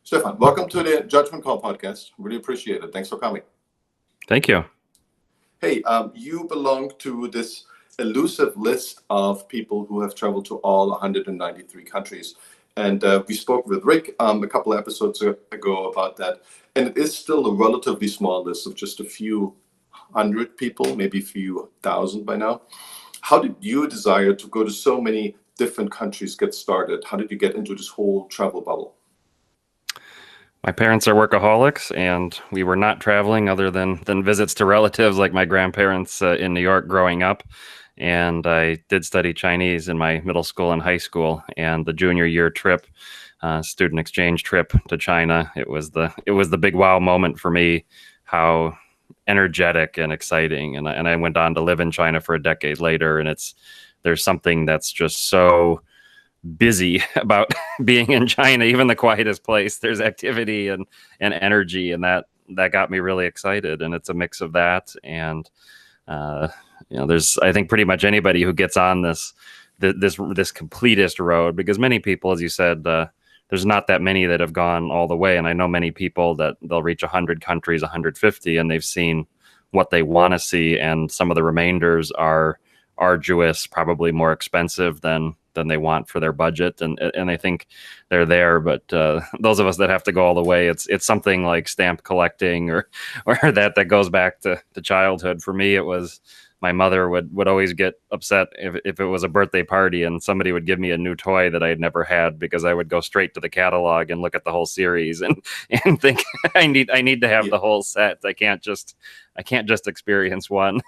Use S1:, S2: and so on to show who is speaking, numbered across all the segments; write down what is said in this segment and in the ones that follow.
S1: Stefan, welcome to the Judgment Call podcast. Really appreciate it. Thanks for coming.
S2: Thank you.
S1: Hey, you belong to this elusive list of people who have traveled to all 193 countries. And we spoke with Rick a couple of episodes ago about that. And it is still a relatively small list of just a few hundred people, maybe a few thousand by now. How did your desire to go to so many different countries get started? How did you get into this whole travel bubble?
S2: My parents are workaholics, and we were not traveling other than visits to relatives like my grandparents in New York growing up. And I did study Chinese in my middle school and high school, and the junior year trip, student exchange trip to China, it was the big wow moment for me, how energetic and exciting. And I went on to live in China for a decade later, and there's something that's just so busy about being in China, even the quietest place. There's activity and energy, and that got me really excited. And it's a mix of that and there's, I think, pretty much anybody who gets on this completist road, because many people, as you said, there's not that many that have gone all the way. And I know many people that they'll reach 100 countries, 150, and they've seen what they want to see. And some of the remainders are arduous, probably more expensive than they want for their budget. And I think they're there. But those of us that have to go all the way, it's something like stamp collecting or that goes back to childhood. For me, it was my mother would always get upset if it was a birthday party and somebody would give me a new toy that I had never had, because I would go straight to the catalog and look at the whole series and think I need to have the whole set. I can't just experience one.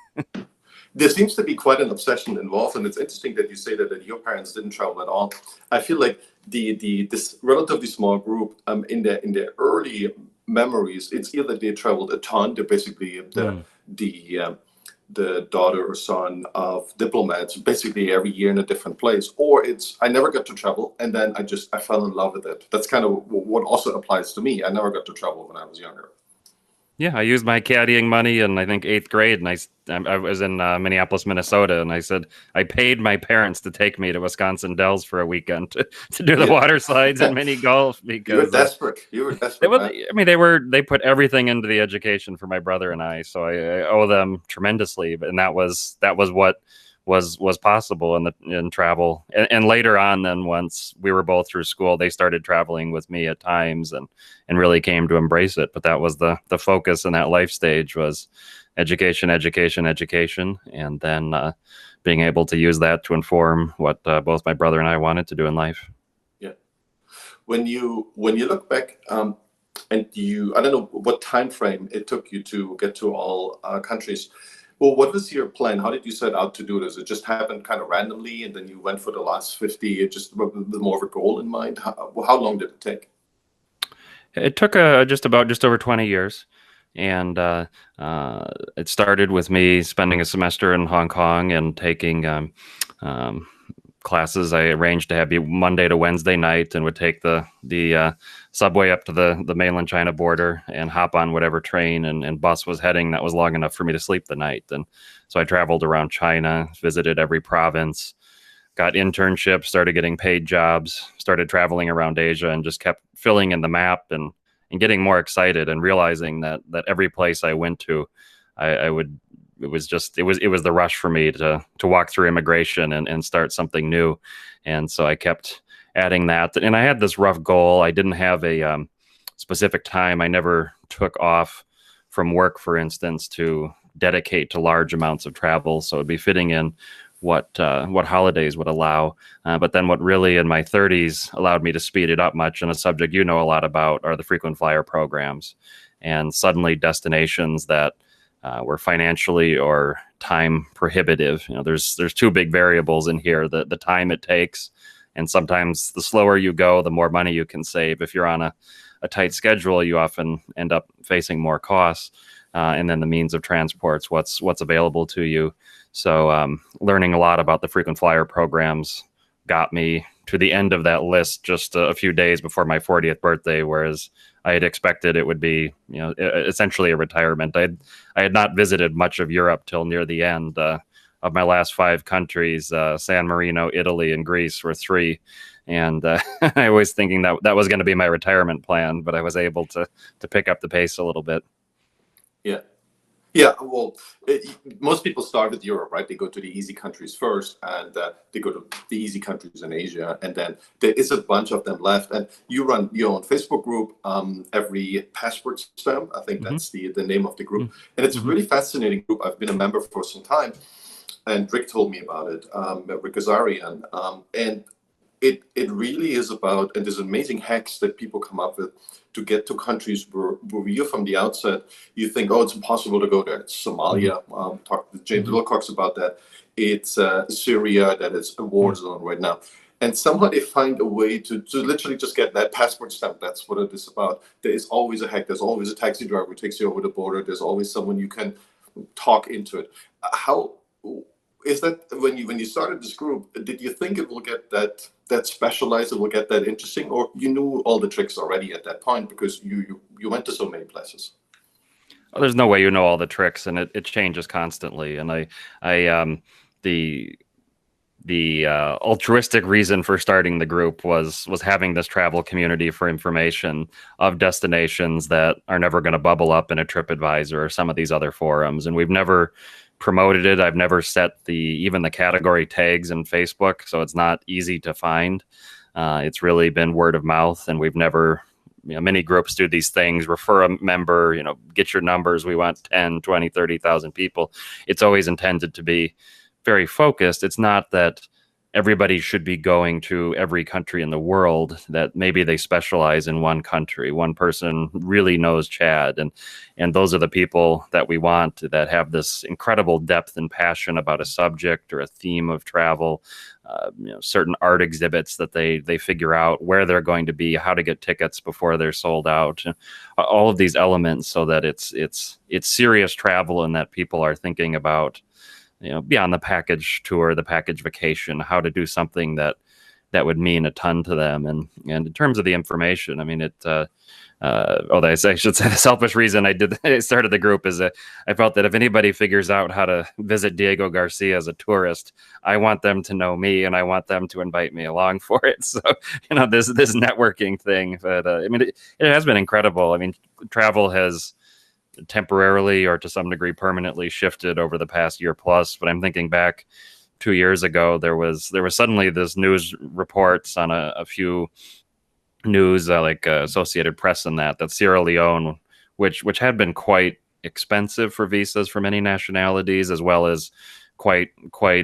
S1: There seems to be quite an obsession involved, and it's interesting that you say that your parents didn't travel at all. I feel like this relatively small group in their early memories, it's either they traveled a ton, they're basically the daughter or son of diplomats, basically every year in a different place, or it's I never got to travel, and then I fell in love with it. That's kind of what also applies to me. I never got to travel when I was younger.
S2: Yeah, I used my caddying money in, I think, 8th grade, and I was in Minneapolis, Minnesota, and I said I paid my parents to take me to Wisconsin Dells for a weekend to do the water slides and mini golf, because
S1: you were desperate.
S2: They put everything into the education for my brother and I, so I owe them tremendously. And that was what was possible in travel. And later on, then, once we were both through school, they started traveling with me at times and really came to embrace it. But that was the focus in that life stage, was education, and then being able to use that to inform what both my brother and I wanted to do in life.
S1: Yeah. When you look back, and I don't know what time frame it took you to get to all countries. Well, what was your plan? How did you set out to do this? It just happened kind of randomly, and then you went for the last 50, just with more of a goal in mind? How long did it take?
S2: It took just over 20 years. And it started with me spending a semester in Hong Kong and taking classes. I arranged to have you Monday to Wednesday night, and would take the subway up to the mainland China border and hop on whatever train and bus was heading that was long enough for me to sleep the night. And so I traveled around China, visited every province, got internships, started getting paid jobs, started traveling around Asia, and just kept filling in the map and getting more excited and realizing that every place I went to, it was the rush for me to walk through immigration and start something new. And so I kept adding that. And I had this rough goal. I didn't have a specific time. I never took off from work, for instance, to dedicate to large amounts of travel. So it'd be fitting in what holidays would allow. But then what really in my 30s allowed me to speed it up much, and a subject you know a lot about, are the frequent flyer programs. And suddenly destinations that were financially or time prohibitive. There's two big variables in here: the time it takes, and sometimes the slower you go, the more money you can save. If you're on a tight schedule, you often end up facing more costs. And then the means of transports, what's available to you. So learning a lot about the frequent flyer programs got me to the end of that list just a few days before my 40th birthday, whereas I had expected it would be, essentially a retirement. I had not visited much of Europe till near the end. of my last 5 countries, San Marino, Italy, and Greece were 3. And I was thinking that that was going to be my retirement plan, but I was able to pick up the pace a little bit.
S1: Yeah. Yeah, well, most people start with Europe, right? They go to the easy countries first, and they go to the easy countries in Asia, and then there is a bunch of them left. And you run your own Facebook group, every passport stamp. I think
S2: Mm-hmm.
S1: that's the name of the group, and it's a
S2: Mm-hmm.
S1: really fascinating group. I've been a member for some time, and Rick told me about it, Rick Azarian, and it really is about, and there's amazing hacks that people come up with to get to countries where you from the outset you think, oh, it's impossible to go there. It's Somalia. Talk to James
S2: Mm-hmm.
S1: Wilcox about that. It's Syria, that is a war zone right now. And somehow they find a way to literally just get that passport stamp. That's what it is about. There is always a hack. There's always a taxi driver who takes you over the border. There's always someone you can talk into it. How is that when you started this group? Did you think it will get that specialized? It will get that interesting, or you knew all the tricks already at that point because you went to so many places?
S2: Well, there's no way you know all the tricks, and it changes constantly. And the altruistic reason for starting the group was having this travel community for information of destinations that are never going to bubble up in a TripAdvisor or some of these other forums. And we've never promoted it. I've never set even the category tags in Facebook, so it's not easy to find. It's really been word of mouth, and we've never, many groups do these things, refer a member, get your numbers. We want 10, 20, 30,000 people. It's always intended to be very focused. It's not that everybody should be going to every country in the world, that maybe they specialize in one country. One person really knows Chad, and those are the people that we want, that have this incredible depth and passion about a subject or a theme of travel. Certain art exhibits that they figure out where they're going to be, how to get tickets before they're sold out, all of these elements, so that it's serious travel, and that people are thinking about, beyond the package tour, the package vacation, how to do something that would mean a ton to them. And in terms of the information, I mean, I should say the selfish reason I started the group is that I felt that if anybody figures out how to visit Diego Garcia as a tourist, I want them to know me, and I want them to invite me along for it. So, this networking thing, but I mean, it has been incredible. I mean, travel has temporarily, or to some degree permanently, shifted over the past year plus. But I'm thinking back 2 years ago, there was suddenly this news reports on a few news, like Associated Press and that Sierra Leone, which had been quite expensive for visas for many nationalities, as well as quite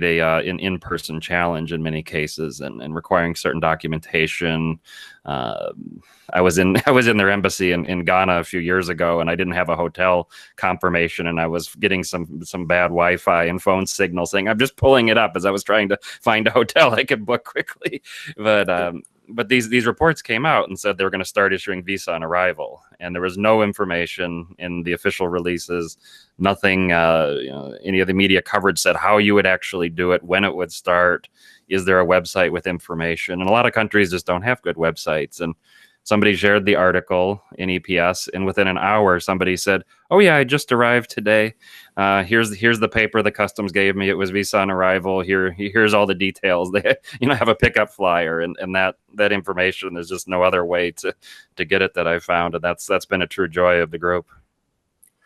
S2: a an in-person challenge in many cases, and requiring certain documentation. I was in their embassy in Ghana a few years ago, and I didn't have a hotel confirmation, and I was getting some bad Wi-Fi and phone signal saying, I'm just pulling it up as I was trying to find a hotel I could book quickly. But these reports came out and said they were going to start issuing visa on arrival, and there was no information in the official releases. Nothing, any of the media coverage said how you would actually do it, when it would start. Is there a website with information? And a lot of countries just don't have good websites. And somebody shared the article in EPS, and within an hour, somebody said, "Oh yeah, I just arrived today. Here's the paper the customs gave me. It was visa on arrival. Here's all the details. They have a pickup flyer, and that information. There's just no other way to get it that I found, and that's been a true joy of the group."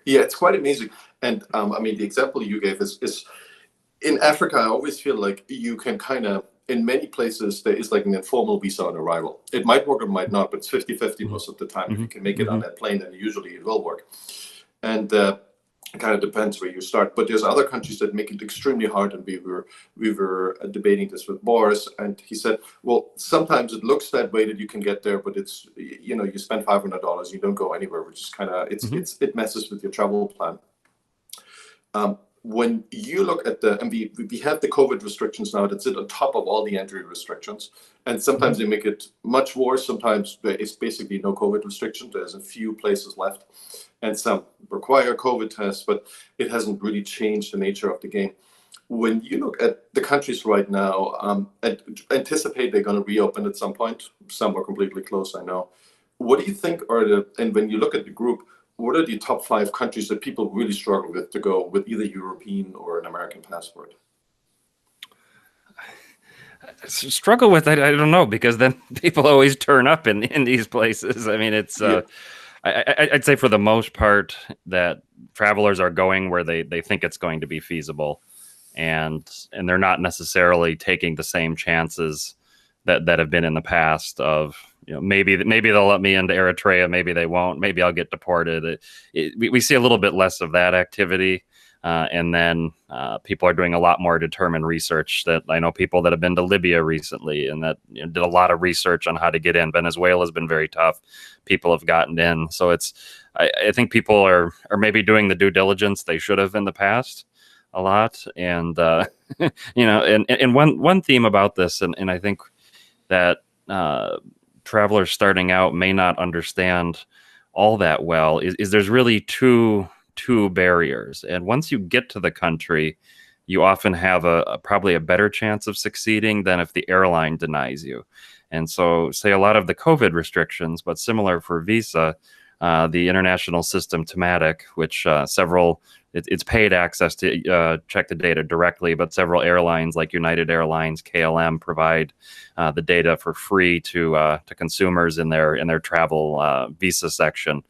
S1: Yeah, it's quite amazing. And I mean, the example you gave is in Africa. I always feel like you can kind of, in many places, there is like an informal visa on arrival. It might work or might not, but it's 50-50 most of the time. If you can make it on that plane, then usually it will work. And it kind of depends where you start. But there's other countries that make it extremely hard. And we were debating this with Boris, and he said, well, sometimes it looks that way that you can get there, but it's, you spend $500, you don't go anywhere, which is kind of, it messes with your travel plan. When you look at and we have the COVID restrictions now that sit on top of all the entry restrictions, and sometimes they make it much worse. Sometimes there is basically no COVID restriction. There's a few places left, and some require COVID tests, but it hasn't really changed the nature of the game. When you look at the countries right now, anticipate they're going to reopen at some point. Some are completely closed, I know. What do you think and when you look at the group, what are the top 5 countries that people really struggle with to go with either European or an American passport?
S2: struggle with. I don't know, because then people always turn up in these places. I mean, it's
S1: Yeah.
S2: I'd say for the most part that travelers are going where they think it's going to be feasible, and they're not necessarily taking the same chances that have been in the past of, maybe they'll let me into Eritrea, maybe they won't, maybe I'll get deported. We see a little bit less of that activity. And then people are doing a lot more determined research. That I know people that have been to Libya recently and that did a lot of research on how to get in. Venezuela has been very tough. People have gotten in. So I think people are maybe doing the due diligence they should have in the past a lot. And, and one theme about this, and I think that travelers starting out may not understand all that well, is there's really two barriers. And once you get to the country, you often have probably a better chance of succeeding than if the airline denies you. And so, say a lot of the COVID restrictions, but similar for visa, the international system Thematic, which it's paid access to check the data directly, but several airlines like United Airlines, KLM provide the data for free to consumers in their travel visa section.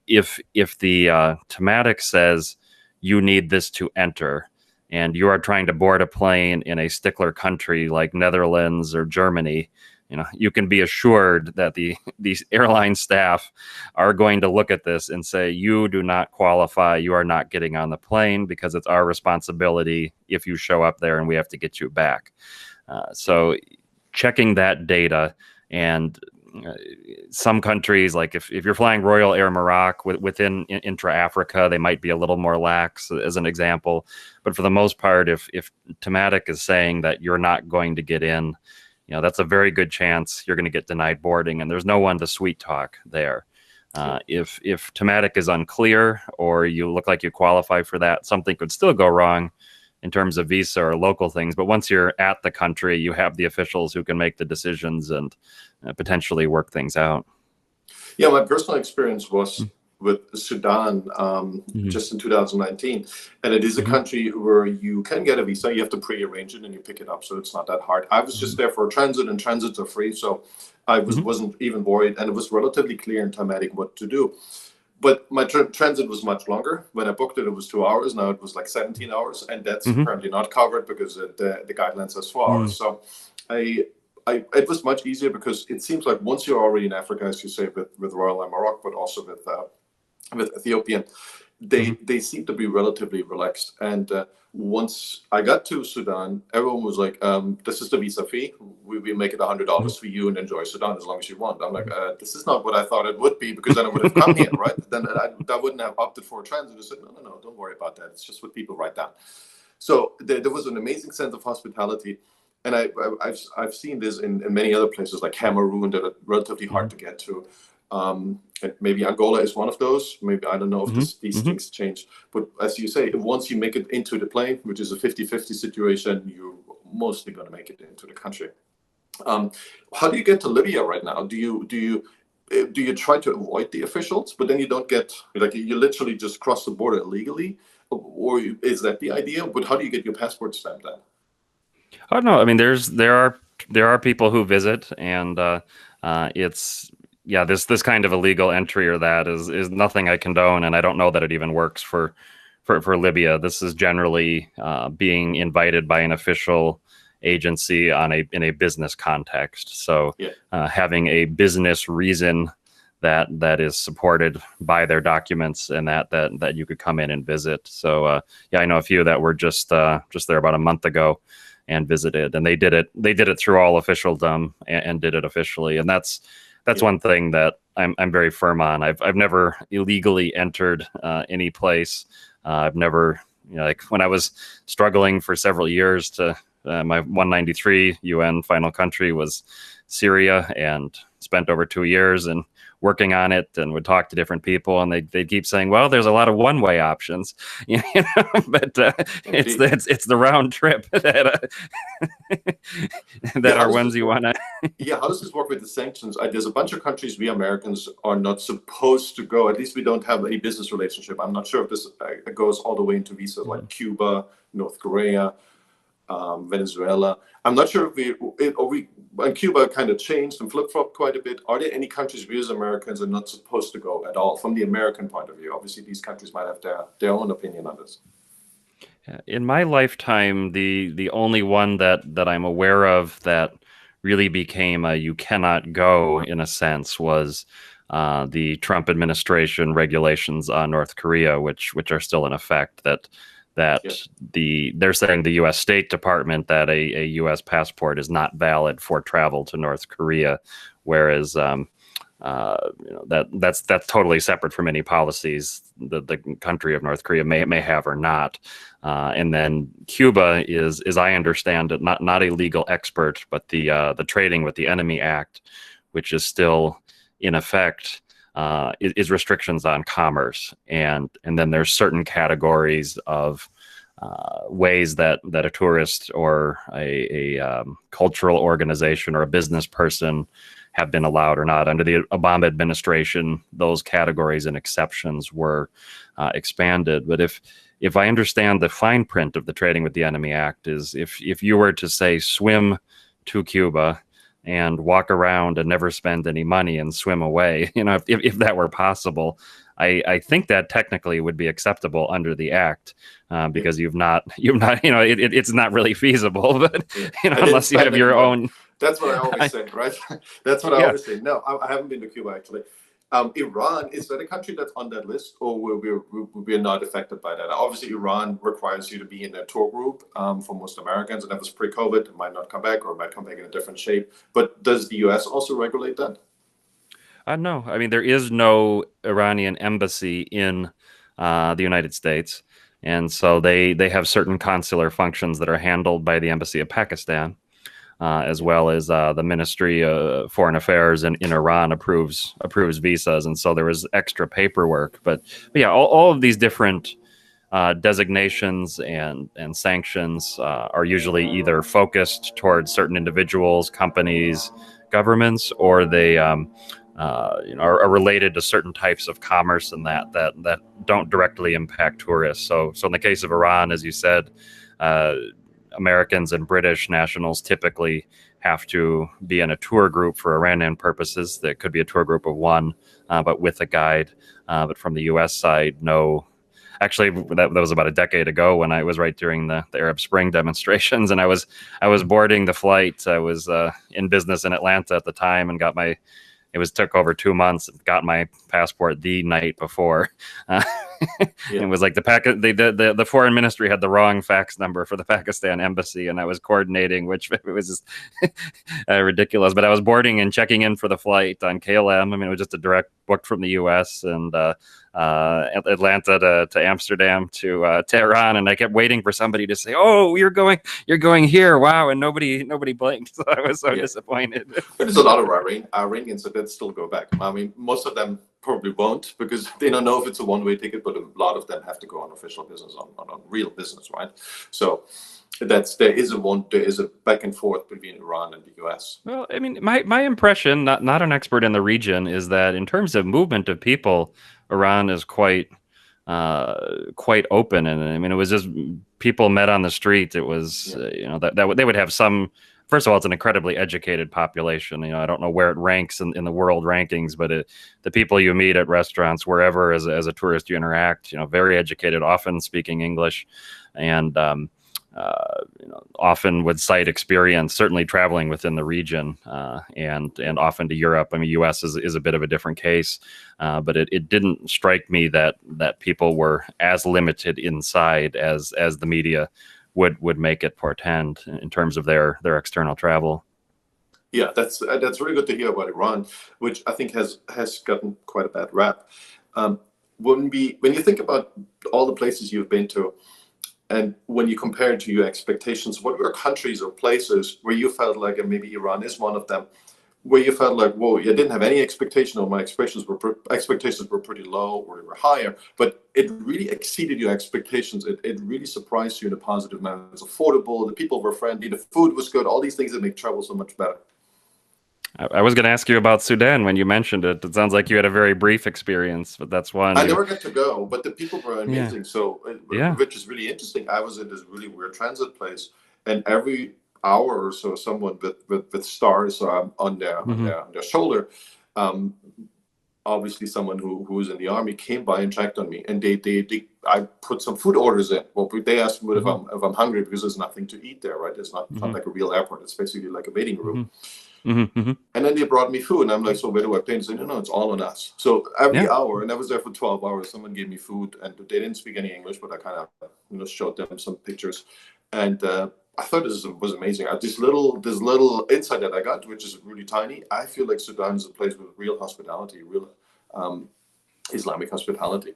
S2: If the Thematic says you need this to enter, and you are trying to board a plane in a stickler country like Netherlands or Germany, you can be assured that these airline staff are going to look at this and say, you do not qualify. You are not getting on the plane, because it's our responsibility if you show up there and we have to get you back. So checking that data, and some countries, like if you're flying Royal Air Maroc within intra-Africa, they might be a little more lax, as an example. But for the most part, if Thematic is saying that you're not going to get in, that's a very good chance you're going to get denied boarding, and there's no one to sweet talk there. If Thematic is unclear, or you look like you qualify for that, something could still go wrong in terms of visa or local things. But once you're at the country, you have the officials who can make the decisions and potentially work things out.
S1: Yeah, my personal experience was with Sudan just in 2019. And it is a country where you can get a visa. You have to pre-arrange it and you pick it up. So it's not that hard. I was just there for a transit, and transits are free. So I wasn't even worried. And it was relatively clear in Thematic what to do. But my transit was much longer. When I booked it, it was 2 hours. Now it was like 17 hours. And that's currently not covered because the guidelines says 4 hours. So it was much easier, because it seems like once you're already in Africa, as you say, with Royal Air Maroc, but also with Ethiopian, they seem to be relatively relaxed. And once I got to Sudan, everyone was like, this is the visa fee. We make it $100 for you and enjoy Sudan as long as you want. I'm like, this is not what I thought it would be, because then I would have come here, right? Then I wouldn't have opted for a transit. I said, no, don't worry about that. It's just what people write down. So there was an amazing sense of hospitality. And I've seen this in many other places, like Cameroon, that are relatively hard to get to. And maybe Angola is one of those. Maybe, I don't know if these things change. But as you say, once you make it into the plane, which is a 50-50 situation, you're mostly going to make it into the country. How do you get to Libya right now? Do you try to avoid the officials, but then you don't get, like, you literally just cross the border illegally? Or is that the idea? But how do you get your passport stamped then?
S2: Oh no, I mean there are people who visit, and it's this kind of illegal entry or that is nothing I condone, and I don't know that it even works for Libya. This is generally being invited by an official agency in a business context. So having a business reason that is supported by their documents, and that you could come in and visit. So I know a few that were just there about a month ago and visited, and they did it through all officialdom and did it officially. And that's one thing that I'm very firm on. I've never illegally entered any place. I've never, like when I was struggling for several years to my 193 UN final country was Syria, and spent over 2 years and working on it, and would talk to different people, and they keep saying, well, there's a lot of one-way options, but it's the round trip that are ones you want to.
S1: Yeah, how does this work with the sanctions? There's a bunch of countries we Americans are not supposed to go. At least we don't have any business relationship. I'm not sure if this goes all the way into visas, like Cuba, North Korea. Venezuela. I'm not sure if and Cuba kind of changed and flip-flopped quite a bit. Are there any countries we as Americans are not supposed to go at all from the American point of view? Obviously, these countries might have their own opinion on this.
S2: In my lifetime, the only one that I'm aware of that really became a you cannot go in a sense was the Trump administration regulations on North Korea, which are still in effect. They're saying the U.S. State Department that a U.S. passport is not valid for travel to North Korea, whereas that's totally separate from any policies that the country of North Korea may have or not. And then Cuba is, as I understand it, not a legal expert, but the Trading with the Enemy Act, which is still in effect, is restrictions on commerce, and then there's certain categories of ways that a tourist or a cultural organization or a business person have been allowed or not. Under the Obama administration, those categories and exceptions were expanded. But if I understand the fine print of the Trading with the Enemy Act, is if you were to say swim to Cuba and walk around and never spend any money and swim away, if that were possible, I think that technically would be acceptable under the act, because you've not, it's not really feasible, but unless you have your own.
S1: That's what I always say, right? That's what I always say. No, I haven't been to Cuba actually. Iran, is that a country that's on that list, or we're not affected by that? Obviously, Iran requires you to be in a tour group for most Americans, and that was pre-COVID. It might not come back, or it might come back in a different shape. But does the U.S. also regulate that?
S2: No, I mean, there is no Iranian embassy in the United States, and so they have certain consular functions that are handled by the Embassy of Pakistan. As well as the Ministry of Foreign Affairs in Iran approves visas, and so there was extra paperwork. But yeah, all of these different designations and sanctions are usually either focused towards certain individuals, companies, governments, or they are related to certain types of commerce and that don't directly impact tourists. So in the case of Iran, as you said, Americans and British nationals typically have to be in a tour group for Iranian purposes. That could be a tour group of one, but with a guide. But from the U.S. side, no. Actually, that was about a decade ago when I was right during the Arab Spring demonstrations, and I was boarding the flight. I was in business in Atlanta at the time, and took over 2 months, and got my passport the night before. It was like the foreign ministry had the wrong fax number for the Pakistan embassy, and I was coordinating, which it was just ridiculous. But I was boarding and checking in for the flight on KLM. I mean, it was just a direct book from the U.S. and Atlanta to Amsterdam to Tehran, and I kept waiting for somebody to say, "Oh, you're going here, wow!" And nobody blinked, so I was so disappointed.
S1: There's a lot of Iranians that still go back. I mean, most of them probably won't, because they don't know if it's a one-way ticket, but a lot of them have to go on official business, on real business, right? So there is a back and forth between Iran and the U.S.
S2: Well, I mean, my impression, not an expert in the region, is that in terms of movement of people, Iran is quite open, and I mean, it was just people met on the street. It was that they would have some. First of all, it's an incredibly educated population. I don't know where it ranks in the world rankings, but the people you meet at restaurants, wherever as a tourist you interact, very educated, often speaking English, and often would cite experience, certainly traveling within the region, and often to Europe. I mean, U.S. is a bit of a different case, but it didn't strike me that people were as limited inside as the media would make it portend in terms of their external travel.
S1: Yeah, that's really good to hear about Iran, which I think has gotten quite a bad rap. When you think about all the places you've been to, and when you compare it to your expectations, what were countries or places where you felt like, and maybe Iran is one of them, where you felt like, whoa, I didn't have any expectation, or my expectations were pretty low, or they were higher, but it really exceeded your expectations. It really surprised you in a positive manner. It's affordable, the people were friendly, the food was good, all these things that make travel so much better.
S2: I was going to ask you about Sudan when you mentioned it. It sounds like you had a very brief experience, but that's one.
S1: I never got to go, but the people were amazing. So, which is really interesting. I was in this really weird transit place, and every hour or so, someone with stars on their shoulder, obviously someone who was in the army, came by and checked on me, and I put some food orders in. Well, they asked me if I'm hungry, because there's nothing to eat there, right? It's not like a real airport. It's basically like a waiting room. And then they brought me food, and I'm like, so where do I pay? And they said, no, it's all on us. So every hour, and I was there for 12 hours, someone gave me food, and they didn't speak any English, but I kind of showed them some pictures, and I thought this was amazing. This little insight that I got, which is really tiny, I feel like Sudan is a place with real hospitality, real Islamic hospitality.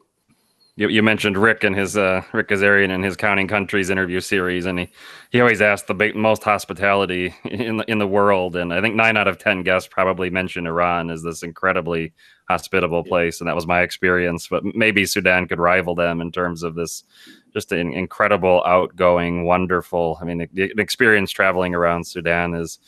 S2: You mentioned Rick Kazarian in his Counting Countries interview series, and he always asked the most hospitality in the world, and I think 9 out of 10 guests probably mention Iran as this incredibly hospitable place, and that was my experience. But maybe Sudan could rival them in terms of this just an incredible, outgoing, wonderful. I mean, the experience traveling around Sudan is,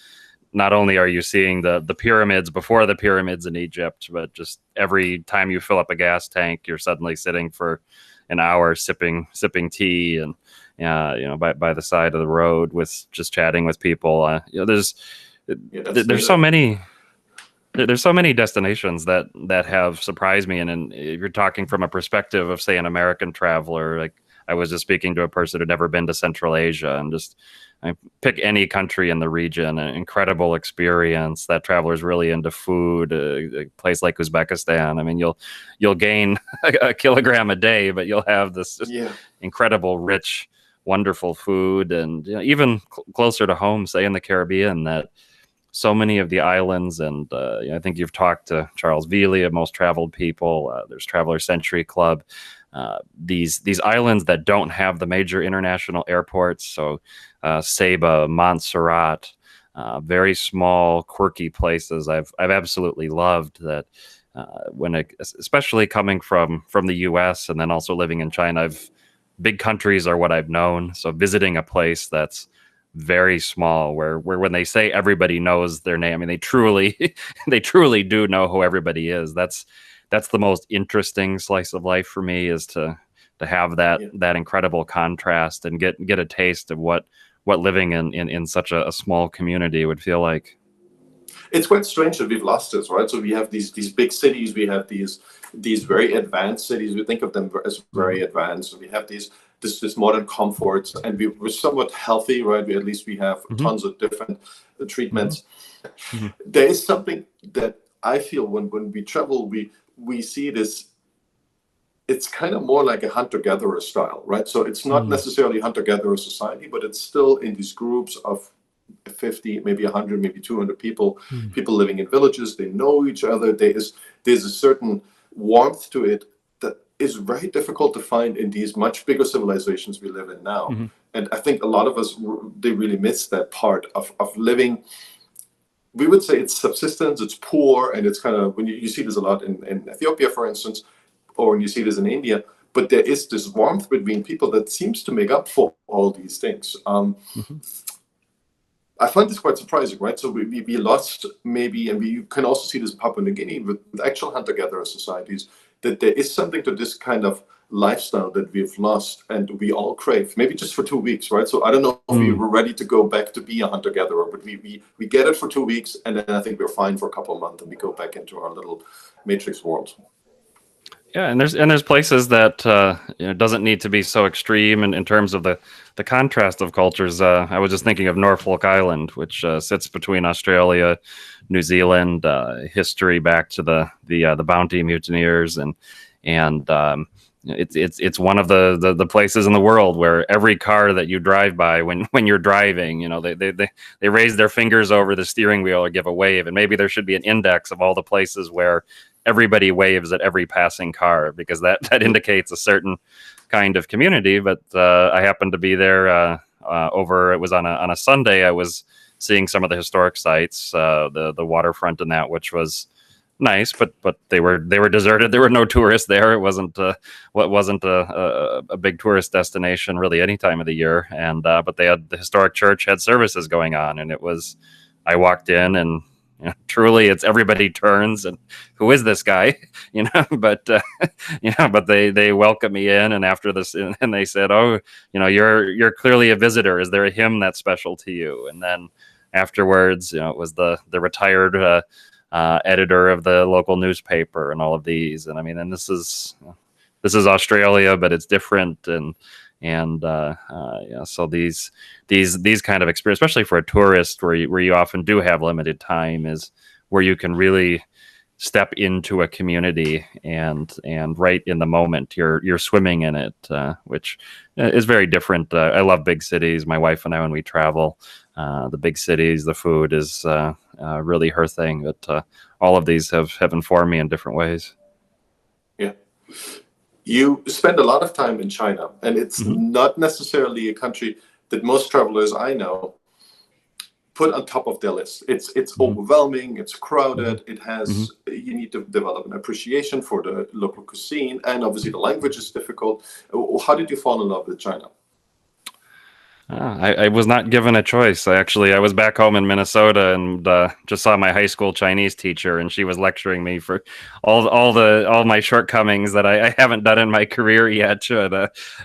S2: not only are you seeing the pyramids before the pyramids in Egypt, but just every time you fill up a gas tank, you're suddenly sitting for an hour sipping tea and by the side of the road with just chatting with people. There's so many destinations that have surprised me, and if you're talking from a perspective of, say, an American traveler, like I was just speaking to a person who'd never been to Central Asia, and just pick any country in the region, an incredible experience. That traveler's really into food. A place like Uzbekistan, I mean, you'll gain a kilogram a day, but you'll have this incredible, rich, wonderful food. And even closer to home, say in the Caribbean, that so many of the islands, and I think you've talked to Charles Veely of Most Traveled People. There's Traveler Century Club. These islands that don't have the major international airports, so Saba, Montserrat, very small, quirky places. I've absolutely loved that. Especially coming from the U.S. and then also living in China, big countries are what I've known. So visiting a place that's very small, where when they say everybody knows their name, I mean, they truly do know who everybody is. That's the most interesting slice of life for me, is to have that incredible contrast and get a taste of what living in such a small community would feel like.
S1: It's quite strange that we've lost this, right? So we have these big cities, we have these very advanced cities. We think of them as very advanced. We have this modern comfort, and we're somewhat healthy, right? We have tons of different treatments. There is something that I feel when we travel, we see this. It's kind of more like a hunter-gatherer style, right? So it's not necessarily hunter-gatherer society, but it's still in these groups of 50, maybe 100, maybe 200 people, people living in villages. They know each other. There's a certain warmth to it that is very difficult to find in these much bigger civilizations we live in now. And I think a lot of us, they really miss that part of living. We would say it's subsistence, it's poor, and it's kind of, when you see this a lot in Ethiopia, for instance, or when you see this in India, but there is this warmth between people that seems to make up for all these things. I find this quite surprising, right? So we lost maybe, and we can also see this in Papua New Guinea with actual hunter-gatherer societies, that there is something to this kind of lifestyle that we've lost and we all crave, maybe just for 2 weeks, right? So I don't know if we were ready to go back to be a hunter-gatherer, but we get it for 2 weeks, and then I think we're fine for a couple of months, and we go back into our little matrix world.
S2: Yeah, and there's places that doesn't need to be so extreme in terms of the contrast of cultures. I was just thinking of Norfolk Island, which sits between Australia, New Zealand, history back to the Bounty mutineers, and it's one of the places in the world where every car that you drive by when you're driving, they raise their fingers over the steering wheel or give a wave, and maybe there should be an index of all the places where everybody waves at every passing car, because that indicates a certain kind of community. But I happened to be there it was on a Sunday. I was seeing some of the historic sites, the waterfront and that, which was nice, but they were deserted. There were no tourists there. It wasn't a big tourist destination really any time of the year. And but they had the historic church had services going on, and I walked in, and truly, it's everybody turns and who is this guy, But but they welcome me in, and after this, and they said, oh, you're clearly a visitor. Is there a hymn that's special to you? And then afterwards, it was the retired editor of the local newspaper and all of these, and I mean, and this is Australia, but it's different, and so these kind of experience, especially for a tourist, where you often do have limited time, is where you can really step into a community and right in the moment you're swimming in it, which is very different. I love big cities. My wife and I, when we travel, the big cities, the food is really her thing. But all of these have informed me in different ways.
S1: Yeah. You spend a lot of time in China, and it's not necessarily a country that most travelers I know put on top of their list. It's overwhelming, it's crowded, it has, you need to develop an appreciation for the local cuisine, and obviously the language is difficult. How did you fall in love with China?
S2: I was not given a choice. I was back home in Minnesota and just saw my high school Chinese teacher, and she was lecturing me for all my shortcomings that I haven't done in my career yet.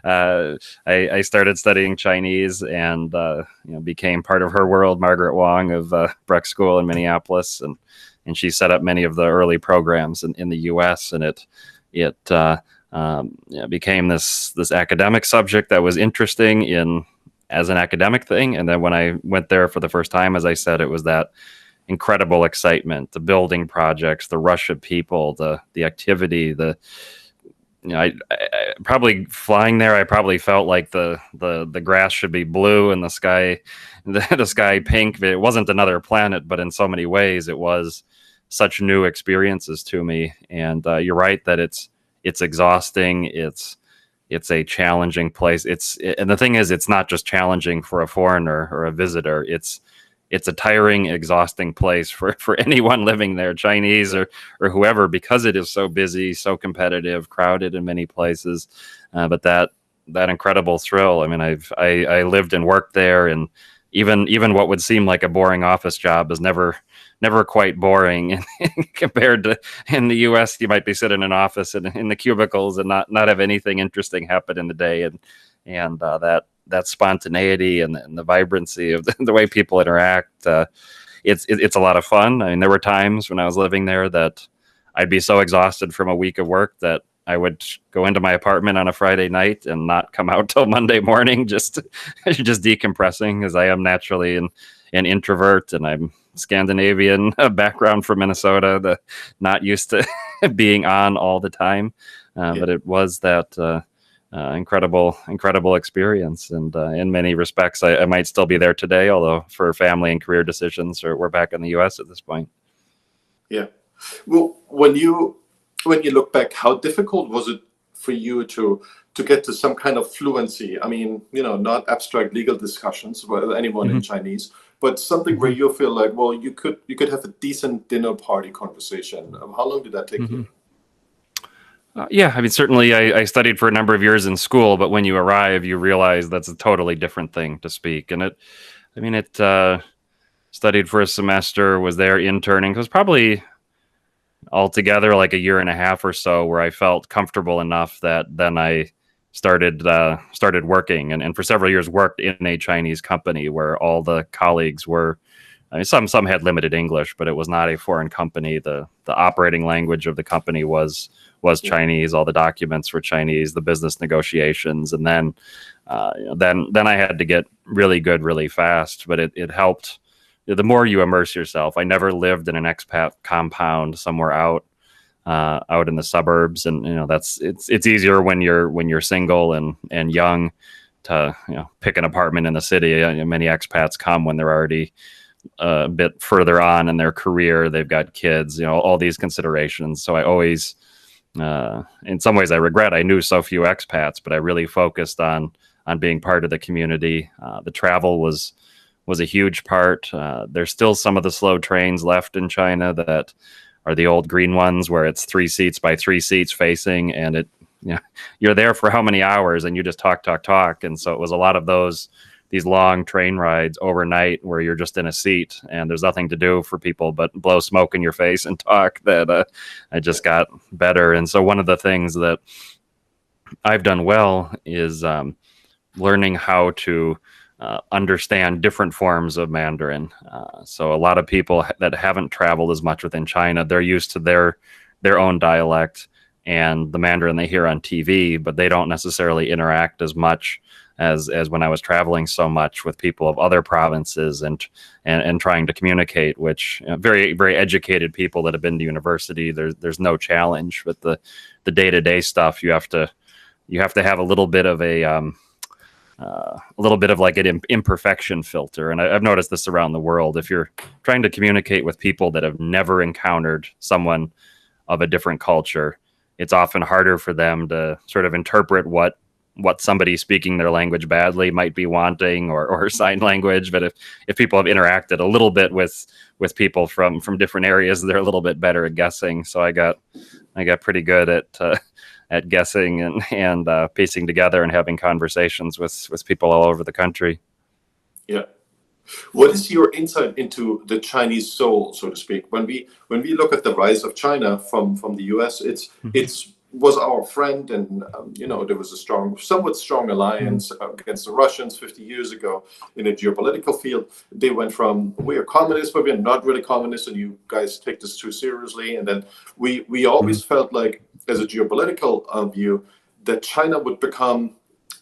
S2: I started studying Chinese and became part of her world. Margaret Wong of Breck School in Minneapolis, and she set up many of the early programs in the U.S. and it became this academic subject that was interesting as an academic thing. And then when I went there for the first time, as I said, it was that incredible excitement, the building projects, the rush of people, the activity, I probably flying there, I probably felt like the grass should be blue and the sky pink. It wasn't another planet, but in so many ways it was such new experiences to me. And you're right that it's exhausting. It's a challenging place. And the thing is, it's not just challenging for a foreigner or a visitor. It's a tiring, exhausting place for anyone living there, Chinese or whoever, because it is so busy, so competitive, crowded in many places. But that incredible thrill. I mean, I lived and worked there, and even what would seem like a boring office job is never quite boring compared to in the US. You might be sitting in an office and in the cubicles and not have anything interesting happen in the day, and that spontaneity and the vibrancy of the way people interact, it's a lot of fun. I mean, there were times when I was living there that I'd be so exhausted from a week of work that I would go into my apartment on a Friday night and not come out till Monday morning, just decompressing, because I am naturally an introvert, and I'm Scandinavian background from Minnesota, not used to being on all the time. But it was that incredible experience, and in many respects, I might still be there today, although for family and career decisions, we're back in the U.S. at this point. Yeah.
S1: Well, when you look back, how difficult was it for you to get to some kind of fluency? I mean, not abstract legal discussions with anyone in Chinese, but something where you feel like, well, you could have a decent dinner party conversation. How long did that take you?
S2: Yeah, I mean, certainly I studied for a number of years in school, but when you arrive, you realize that's a totally different thing to speak. And studied for a semester, was there interning. It was probably altogether like a year and a half or so where I felt comfortable enough that then I started working, and for several years worked in a Chinese company where all the colleagues were, I mean, some had limited English, but it was not a foreign company. The operating language of the company was Chinese. All the documents were Chinese, the business negotiations, and then I had to get really good really fast, but it helped. The more you immerse yourself, I never lived in an expat compound somewhere out in the suburbs, and it's easier when you're single and young to pick an apartment in the city. Many expats come when they're already a bit further on in their career. They've got kids, all these considerations. So I always, in some ways, I regret I knew so few expats, but I really focused on being part of the community. The travel was a huge part. There's still some of the slow trains left in China that are the old green ones where it's 3 seats by 3 seats facing, and you're there for how many hours and you just talk. And so it was a lot of those these long train rides overnight where you're just in a seat and there's nothing to do for people but blow smoke in your face and talk, that I just got better. And so one of the things that I've done well is learning how to understand different forms of Mandarin. So a lot of people that haven't traveled as much within China, they're used to their own dialect and the Mandarin they hear on TV, but they don't necessarily interact as much as when I was traveling so much with people of other provinces and trying to communicate, which very, very educated people that have been to university, there's no challenge. But the day-to-day stuff, you have to have a little bit of like an imperfection filter. And I've noticed this around the world. If you're trying to communicate with people that have never encountered someone of a different culture, it's often harder for them to sort of interpret what somebody speaking their language badly might be wanting, or sign language. But if people have interacted a little bit with people from different areas, they're a little bit better at guessing. So I got pretty good at guessing and piecing together and having conversations with people all over the country.
S1: Yeah. What is your insight into the Chinese soul, so to speak? When we look at the rise of China from the US, it's was our friend, and there was a somewhat strong alliance against the Russians 50 years ago in a geopolitical field. They went from, we are communists, but we're not really communists, and you guys take this too seriously. And then we always felt like, as a geopolitical view, that China would become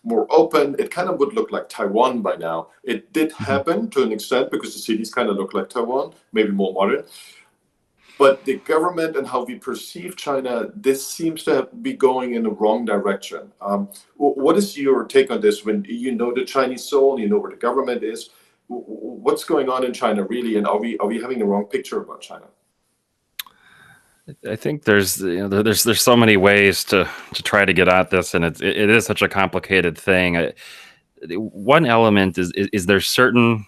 S1: more open. It kind of would look like Taiwan by now. It did happen to an extent because the cities kind of look like Taiwan, maybe more modern. But the government and how we perceive China, this seems to be going in the wrong direction. What is your take on this? When you know the Chinese soul, you know where the government is, what's going on in China really, and are we having the wrong picture about China?
S2: I think there's so many ways to try to get at this, and it is such a complicated thing. One element is there's certain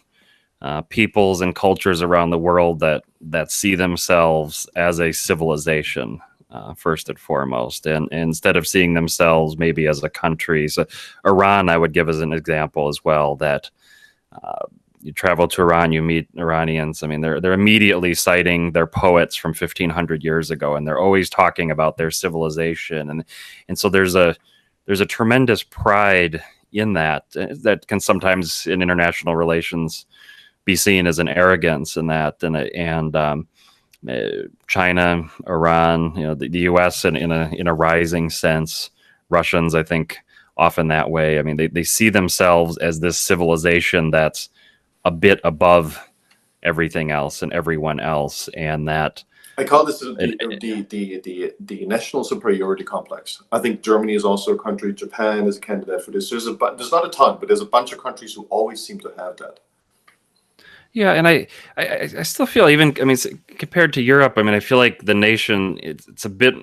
S2: peoples and cultures around the world that see themselves as a civilization first and foremost, and instead of seeing themselves maybe as a country. So Iran, I would give as an example as well, that you travel to Iran, you meet Iranians. I mean, they're immediately citing their poets from 1500 years ago, and they're always talking about their civilization, and so there's a tremendous pride in that can sometimes in international relations be seen as an arrogance in that, and China, Iran, the U.S. and in a rising sense, Russians, I think, often that way. I mean, they see themselves as this civilization that's a bit above everything else and everyone else, and that
S1: I call this the national superiority complex. I think Germany is also a country. Japan is a candidate for this. There's not a ton, but there's a bunch of countries who always seem to have that.
S2: Yeah, and I still feel, even, I mean, compared to Europe, I mean, I feel like the nation, it's a bit,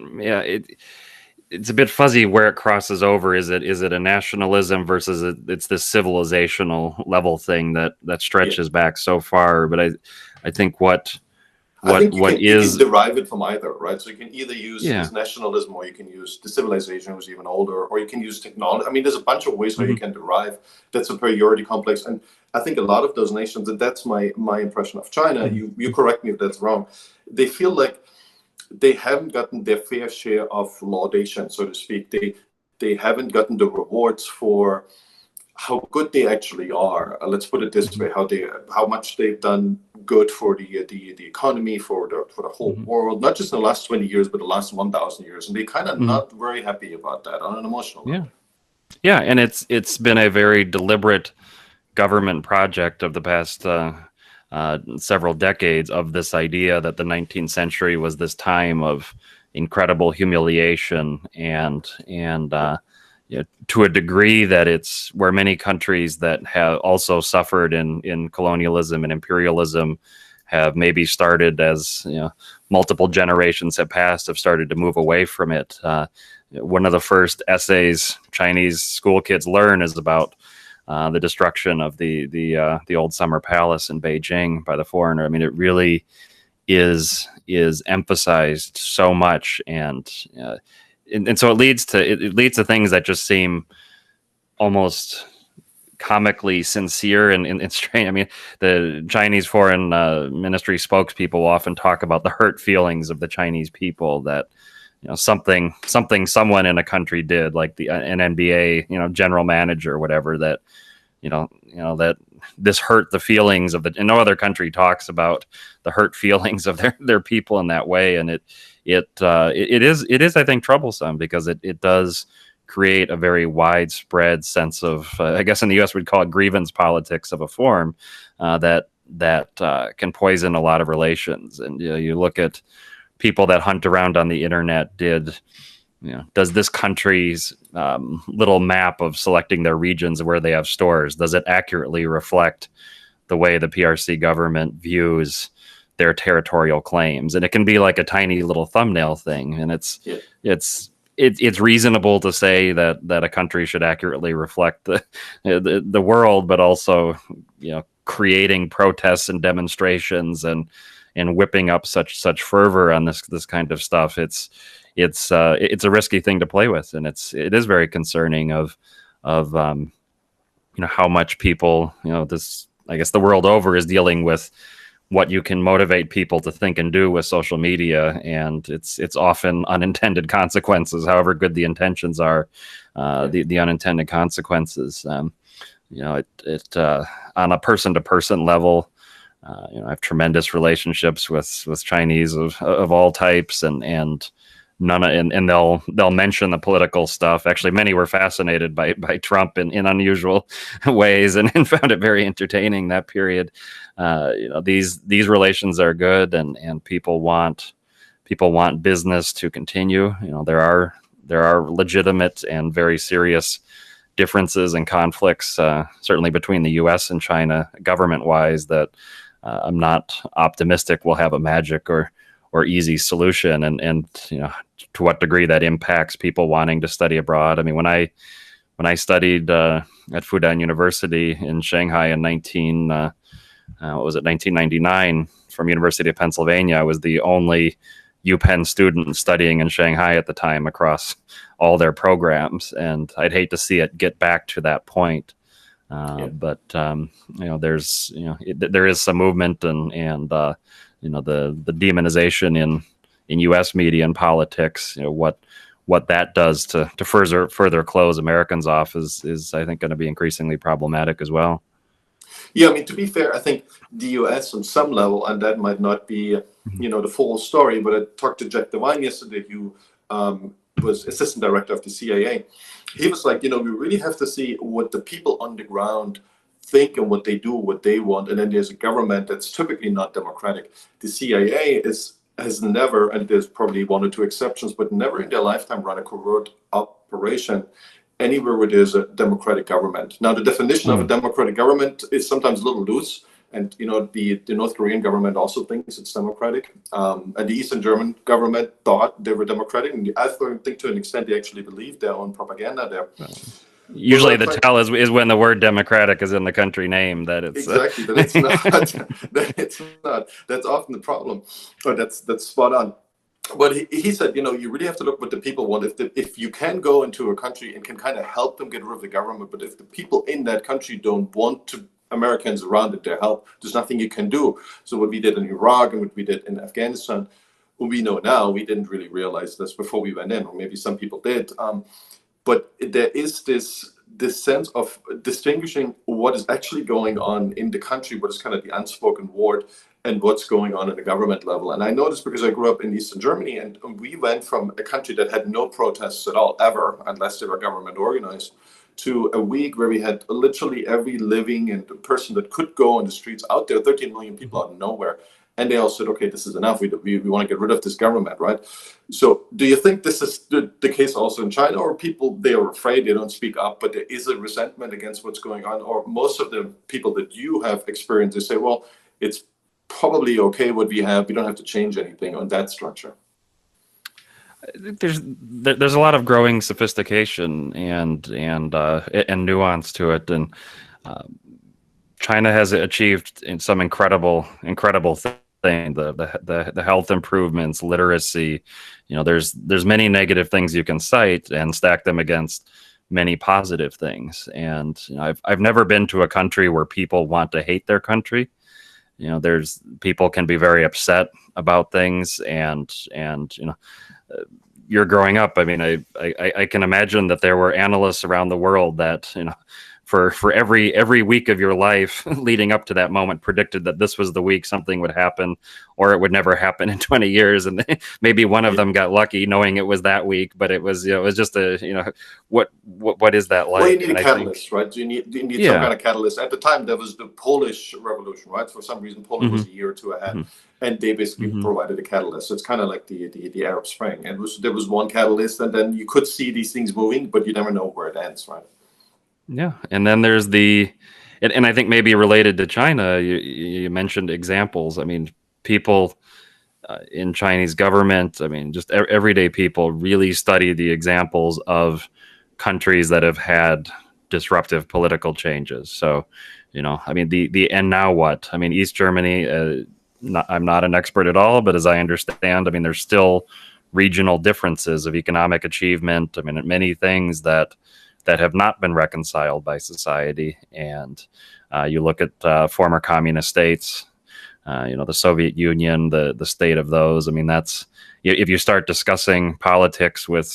S2: it's a bit fuzzy where it crosses over. Is it a nationalism versus it's this civilizational level thing that stretches back so far? But I think what
S1: you
S2: is
S1: can derive it from either, right? So you can either use this nationalism, or you can use the civilization, who's even older, or you can use technology. I mean, there's a bunch of ways how you can derive that superiority complex. And I think a lot of those nations, and that's my impression of China, you correct me if that's wrong, they feel like they haven't gotten their fair share of laudation, so to speak. They haven't gotten the rewards for how good they actually are. Let's put it this way: how much they've done good for the economy, for the whole world, not just in the last 20 years, but the last 1,000 years. And they're kind of not very happy about that on an emotional level.
S2: Yeah, and it's been a very deliberate government project of the past several decades, of this idea that the 19th century was this time of incredible humiliation and to a degree that it's where many countries that have also suffered in colonialism and imperialism have maybe started, as multiple generations have passed, have started to move away from it. One of the first essays Chinese school kids learn is about the destruction of the old summer palace in Beijing by the foreigner. I mean, it really is emphasized so much, and so it leads to things that just seem almost comically sincere and strange. I mean, the Chinese foreign ministry spokespeople often talk about the hurt feelings of the Chinese people that, something someone in a country did, like an NBA, general manager or whatever, that, that this hurt the feelings of and no other country talks about the hurt feelings of their people in that way. And it is, I think, troublesome, because it does create a very widespread sense of, I guess in the U.S. we'd call it grievance politics of a form, that can poison a lot of relations. And you look at people that hunt around on the internet. Does this country's little map of selecting their regions where they have stores, does it accurately reflect the way the PRC government views their territorial claims? And it can be like a tiny little thumbnail thing, and it's reasonable to say that a country should accurately reflect the world, but also, creating protests and demonstrations and whipping up such fervor on this kind of stuff. It's a risky thing to play with, and it is very concerning of how much people, this, I guess, the world over is dealing with what you can motivate people to think and do with social media, and it's often unintended consequences, however good the intentions are, the unintended consequences. On a person-to-person level, I have tremendous relationships with Chinese of all types, and they'll mention the political stuff. Actually, many were fascinated by Trump in unusual ways, and found it very entertaining that period. These relations are good, and people want business to continue. There are legitimate and very serious differences and conflicts, certainly between the U.S. and China, government-wise, that I'm not optimistic we'll have a magic or easy solution, and to what degree that impacts people wanting to study abroad. I mean, when I studied at Fudan University in Shanghai in 1999 from University of Pennsylvania, I was the only UPenn student studying in Shanghai at the time across all their programs, and I'd hate to see it get back to that point. But there's there is some movement, and the demonization in U.S. media and politics, what that does to further close Americans off is I think going to be increasingly problematic as well.
S1: Yeah, I mean, to be fair, I think the U.S. on some level, and that might not be the full story, but I talked to Jack Devine yesterday, who was assistant director of the CIA. He was like, we really have to see what the people on the ground think and what they do, what they want. And then there's a government that's typically not democratic. The CIA has never, and there's probably one or two exceptions, but never in their lifetime run a covert operation anywhere where there's a democratic government. Now, the definition of a democratic government is sometimes a little loose. And, the North Korean government also thinks it's democratic. And the Eastern German government thought they were democratic. And I think to an extent they actually believed their own propaganda there.
S2: Usually the tell is when the word democratic is in the country name, that it's...
S1: Exactly, that it's not. That it's not. That's often the problem. Or that's spot on. But he said, you really have to look what the people want. If you can go into a country and can kind of help them get rid of the government, but if the people in that country don't want Americans around it, their help, there's nothing you can do. So what we did in Iraq and what we did in Afghanistan, what we know now, we didn't really realize this before we went in, or maybe some people did. But there is this sense of distinguishing what is actually going on in the country, what is kind of the unspoken word, and what's going on at the government level. And I know this because I grew up in Eastern Germany, and we went from a country that had no protests at all, ever, unless they were government organized, to a week where we had literally every living and person that could go on the streets out there, 13 million people out of nowhere. And they all said, okay, this is enough. We want to get rid of this government, right? So do you think this is the case also in China, or people, they are afraid, they don't speak up, but there is a resentment against what's going on? Or most of the people that you have experienced, they say, well, it's probably okay what we have. We don't have to change anything on that structure.
S2: There's a lot of growing sophistication and nuance to it, and China has achieved some incredible thing. The health improvements, literacy. There's many negative things you can cite and stack them against many positive things. And I've never been to a country where people want to hate their country. There's people can be very upset about things, and you're growing up. I mean, I can imagine that there were analysts around the world that, for every week of your life leading up to that moment, predicted that this was the week something would happen, or it would never happen in 20 years. And maybe one of them got lucky knowing it was that week, but it was just what is that like?
S1: Well, you need a catalyst, right? You need
S2: Yeah.
S1: some kind of catalyst. At the time, there was the Polish Revolution, right? For some reason, Poland was a year or two ahead, and they basically provided a catalyst. So it's kind of like the Arab Spring, and there was one catalyst, and then you could see these things moving, but you never know where it ends, right?
S2: Yeah, and then there's and I think maybe related to China, you mentioned examples. I mean, people in Chinese government, I mean, just everyday people really study the examples of countries that have had disruptive political changes. So, I mean, the and now what? I mean, East Germany, I'm not an expert at all, but as I understand, I mean, there's still regional differences of economic achievement. I mean, many things that have not been reconciled by society. And you look at former communist states, the Soviet Union, the state of those. I mean, that's, if you start discussing politics with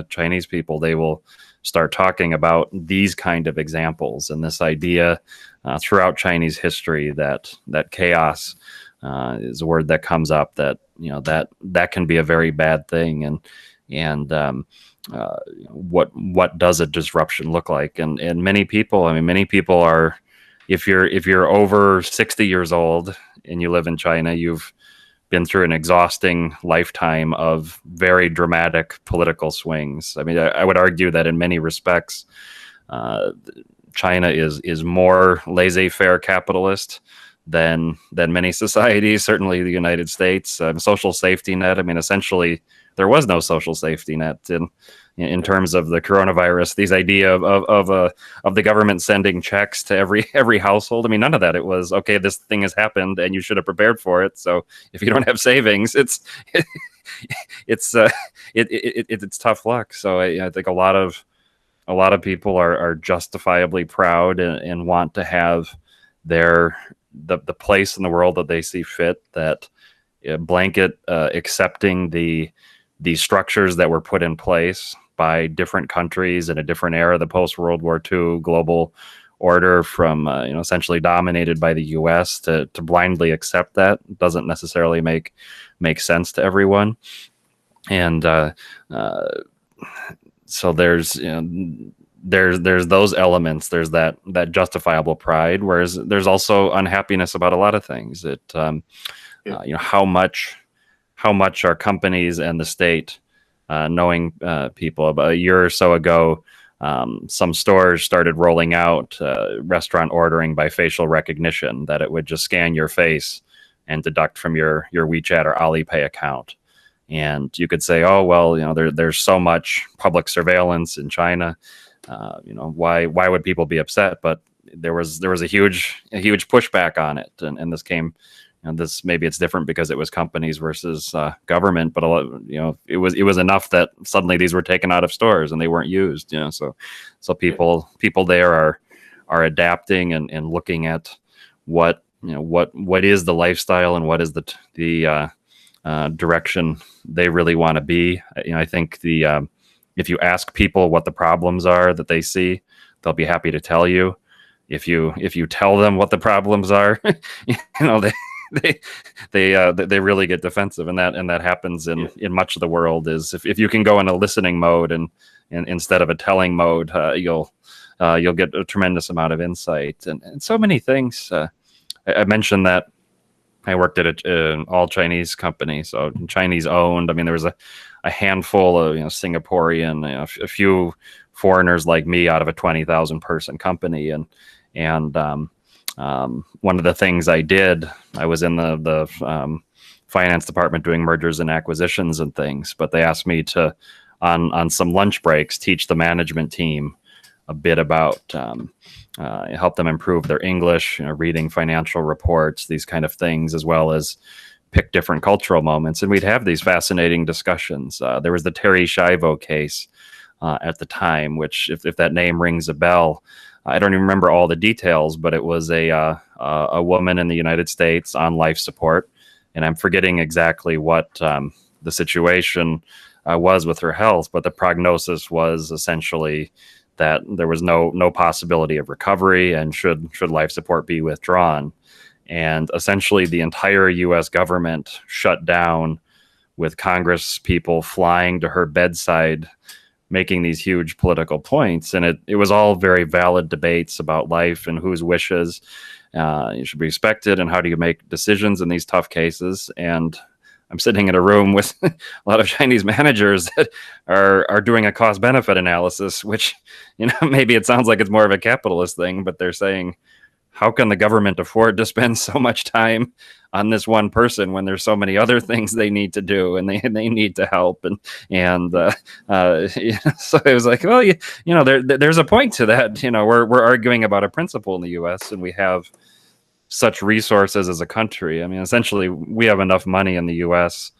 S2: Chinese people, they will start talking about these kind of examples, and this idea throughout Chinese history that chaos is a word that comes up, that that can be a very bad thing. And what does a disruption look like? And many people are, if you're over 60 years old and you live in China, you've been through an exhausting lifetime of very dramatic political swings. I mean, I would argue that in many respects, China is more laissez-faire capitalist than many societies, certainly the United States. Social safety net, I mean, essentially, there was no social safety net in terms of the coronavirus. These idea of the government sending checks to every household. I mean, none of that. It was, okay, this thing has happened and you should have prepared for it. So if you don't have savings, it's tough luck. So I think a lot of people are justifiably proud and want to have the place in the world that they see fit, that blanket accepting the structures that were put in place by different countries in a different era, the post-World War II global order, from essentially dominated by the U.S. to blindly accept that doesn't necessarily make sense to everyone. And so there's those elements. There's that justifiable pride, whereas there's also unhappiness about a lot of things. How much are companies and the state knowing people? About a year or so ago, some stores started rolling out restaurant ordering by facial recognition, that it would just scan your face and deduct from your WeChat or Alipay account. And you could say, oh, well, there's so much public surveillance in China. Why would people be upset? But there was a huge pushback on it, and this came. This, maybe it's different because it was companies versus government, but it was enough that suddenly these were taken out of stores and they weren't used. So people there are adapting and looking at what is the lifestyle and what is the direction they really want to be. I think if you ask people what the problems are that they see, they'll be happy to tell you. If you tell them what the problems are, they really get defensive, and that happens in much of the world. Is if you can go in a listening mode and instead of a telling mode, you'll get a tremendous amount of insight and so many things. I mentioned that I worked at an all Chinese company, so Chinese owned. I mean, there was a handful of Singaporean, a few foreigners like me out of a 20,000 person company, and one of the things I did, I was in the finance department doing mergers and acquisitions and things, but they asked me to, on some lunch breaks, teach the management team a bit about, help them improve their English, reading financial reports, these kind of things, as well as pick different cultural moments. And we'd have these fascinating discussions. There was the Terry Schiavo case at the time. Which, if that name rings a bell, I don't even remember all the details, but it was a woman in the United States on life support, and I'm forgetting exactly what the situation was with her health, but the prognosis was essentially that there was no possibility of recovery, and should life support be withdrawn. And essentially the entire US government shut down, with Congress people flying to her bedside making these huge political points. And it was all very valid debates about life and whose wishes you should be respected, and how do you make decisions in these tough cases. And I'm sitting in a room with a lot of Chinese managers that are doing a cost benefit analysis, which, maybe it sounds like it's more of a capitalist thing, but they're saying, how can the government afford to spend so much time on this one person when there's so many other things they need to do, and they need to help, and so it was like, well, there's a point to that. We're arguing about a principle in the U.S., and we have such resources as a country. I mean, essentially, we have enough money in the U.S.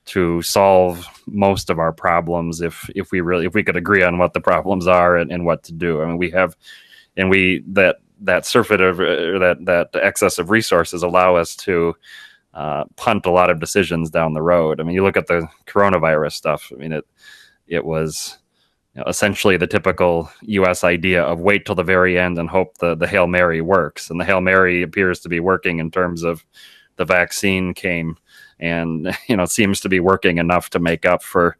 S2: to solve most of our problems if we could agree on what the problems are and what to do. I mean, we have, and that surfeit of or that excess of resources allow us to punt a lot of decisions down the road. I mean, you look at the coronavirus stuff. I mean, it was essentially the typical U.S. idea of wait till the very end and hope the Hail Mary works. And the Hail Mary appears to be working in terms of the vaccine came, and seems to be working enough to make up for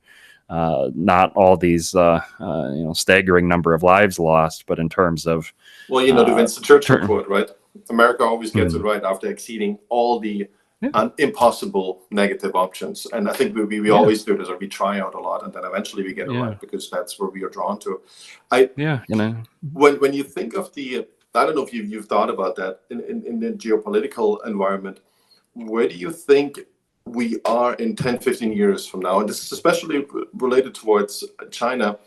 S2: not all these staggering number of lives lost, but in terms of
S1: the Winston Churchill quote, right? America always gets it right after exceeding all the impossible negative options. And I think we always do this, or we try out a lot, and then eventually we get it right, because that's where we are drawn to. When you think of I don't know if you've thought about that in the geopolitical environment, where do you think we are in 10, 15 years from now? And this is especially related towards China.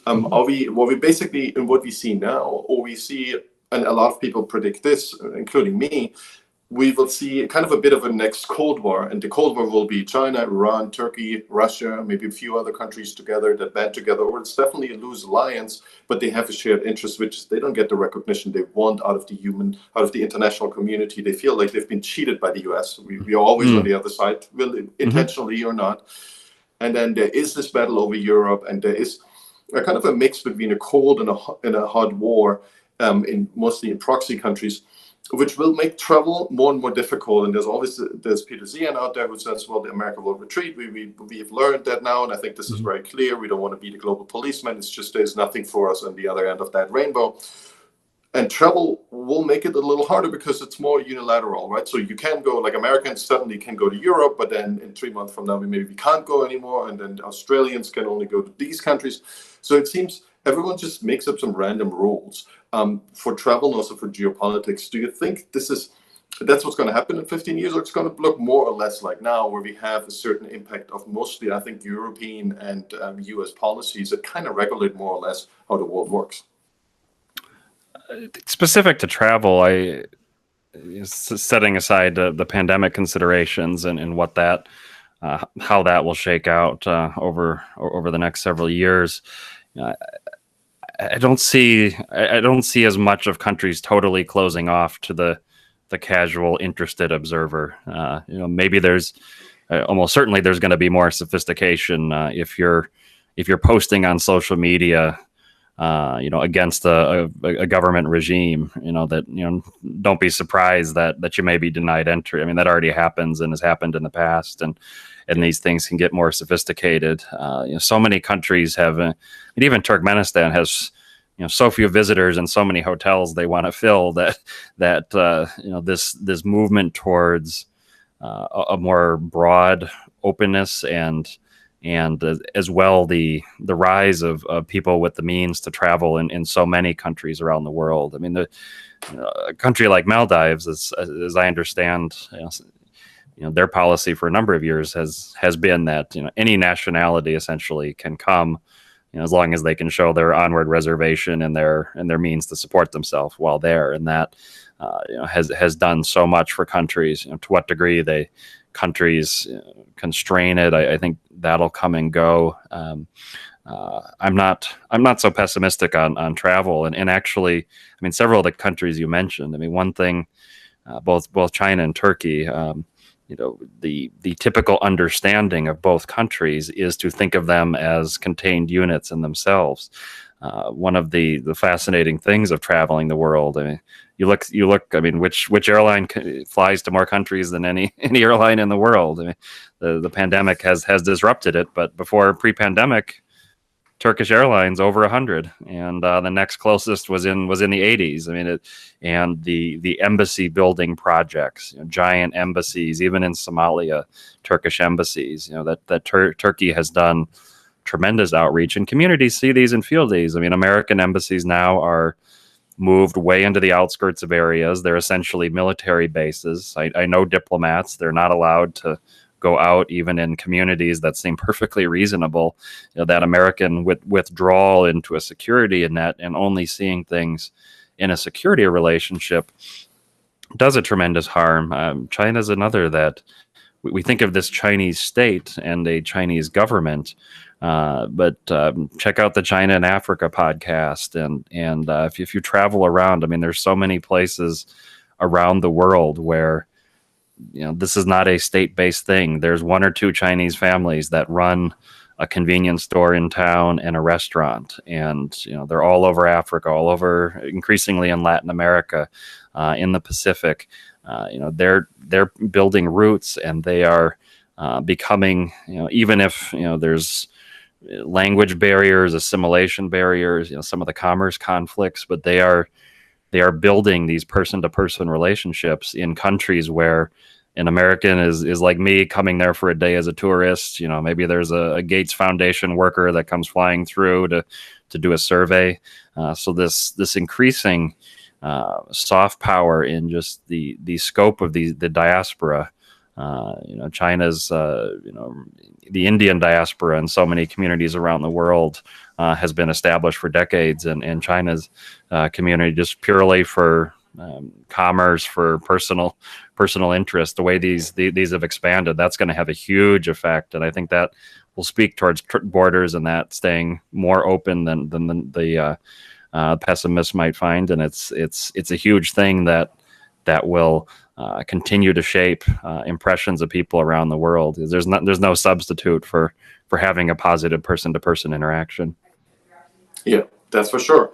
S1: Are we basically in what we see now, or we see, and a lot of people predict this, including me, we will see kind of a bit of a next Cold War, and the Cold War will be China, Iran, Turkey, Russia, maybe a few other countries together that band together, or it's definitely a loose alliance, but they have a shared interest, which they don't get the recognition they want out of the international community. They feel like they've been cheated by the US. We are always on the other side, intentionally or not. And then there is this battle over Europe, and there is a kind of a mix between a cold and a hot war, mostly in proxy countries, which will make travel more and more difficult. And there's Peter Zian out there who says, well, America will retreat. We've learned that now, and I think this is very clear. We don't want to be the global policeman. It's just there's nothing for us on the other end of that rainbow. And travel will make it a little harder because it's more unilateral, right? So you can go, like Americans suddenly can go to Europe, but then in 3 months from now, we can't go anymore. And then Australians can only go to these countries. So it seems everyone just makes up some random rules for travel and also for geopolitics. Do you think that's what's going to happen in 15 years, or it's going to look more or less like now, where we have a certain impact of mostly, I think, European and US policies that kind of regulate more or less how the world works?
S2: Specific to travel, setting aside the pandemic considerations and what how that will shake out over the next several years, I don't see as much of countries totally closing off to the casual interested observer. Maybe there's almost certainly there's going to be more sophistication if you're posting on social media against a government regime, don't be surprised that you may be denied entry. I mean, that already happens and has happened in the past, and these things can get more sophisticated. So many countries have, and even Turkmenistan has, so few visitors and so many hotels they want to fill that this movement towards a more broad openness and as well the rise of people with the means to travel in so many countries around the world. I mean, a country like Maldives, as I understand, their policy for a number of years has been that any nationality essentially can come, as long as they can show their onward reservation and their means to support themselves while there, and that has done so much for countries. To what degree countries constrain it, I think that'll come and go. I'm not so pessimistic on travel, and actually, I mean, several of the countries you mentioned. I mean, one thing, both China and Turkey. The typical understanding of both countries is to think of them as contained units in themselves. One of the fascinating things of traveling the world. I mean, you look. I mean, which airline flies to more countries than any airline in the world? I mean, the pandemic has disrupted it, but before pre-pandemic, Turkish Airlines over 100, and the next closest was in the 80s. I mean, and the embassy building projects, giant embassies, even in Somalia, Turkish embassies. Turkey has done tremendous outreach, and communities see these and feel these. I mean, American embassies now are moved way into the outskirts of areas. They're essentially military bases. I know diplomats; they're not allowed to go out even in communities that seem perfectly reasonable. That American withdrawal into a security net and only seeing things in a security relationship does a tremendous harm. China's another that we think of this Chinese state and a Chinese government, but check out the China and Africa podcast, and if you travel around, I mean, there's so many places around the world where this is not a state-based thing. There's one or two Chinese families that run a convenience store in town and a restaurant, and they're all over Africa, all over, increasingly in Latin America, in the Pacific. They're building roots, and they are becoming, even if there's language barriers, assimilation barriers, some of the commerce conflicts, but they are building these person-to-person relationships in countries where an American is like me coming there for a day as a tourist. Maybe there's a Gates Foundation worker that comes flying through to do a survey. So this increasing soft power in just the scope of the diaspora. China's the Indian diaspora in so many communities around the world has been established for decades, and China's community just purely for commerce, for personal interest. The way these have expanded, that's going to have a huge effect, and I think that will speak towards borders and that staying more open than the pessimists might find, and it's a huge thing that will continue to shape impressions of people around the world. There's no substitute for having a positive person-to-person interaction.
S1: Yeah, that's for sure.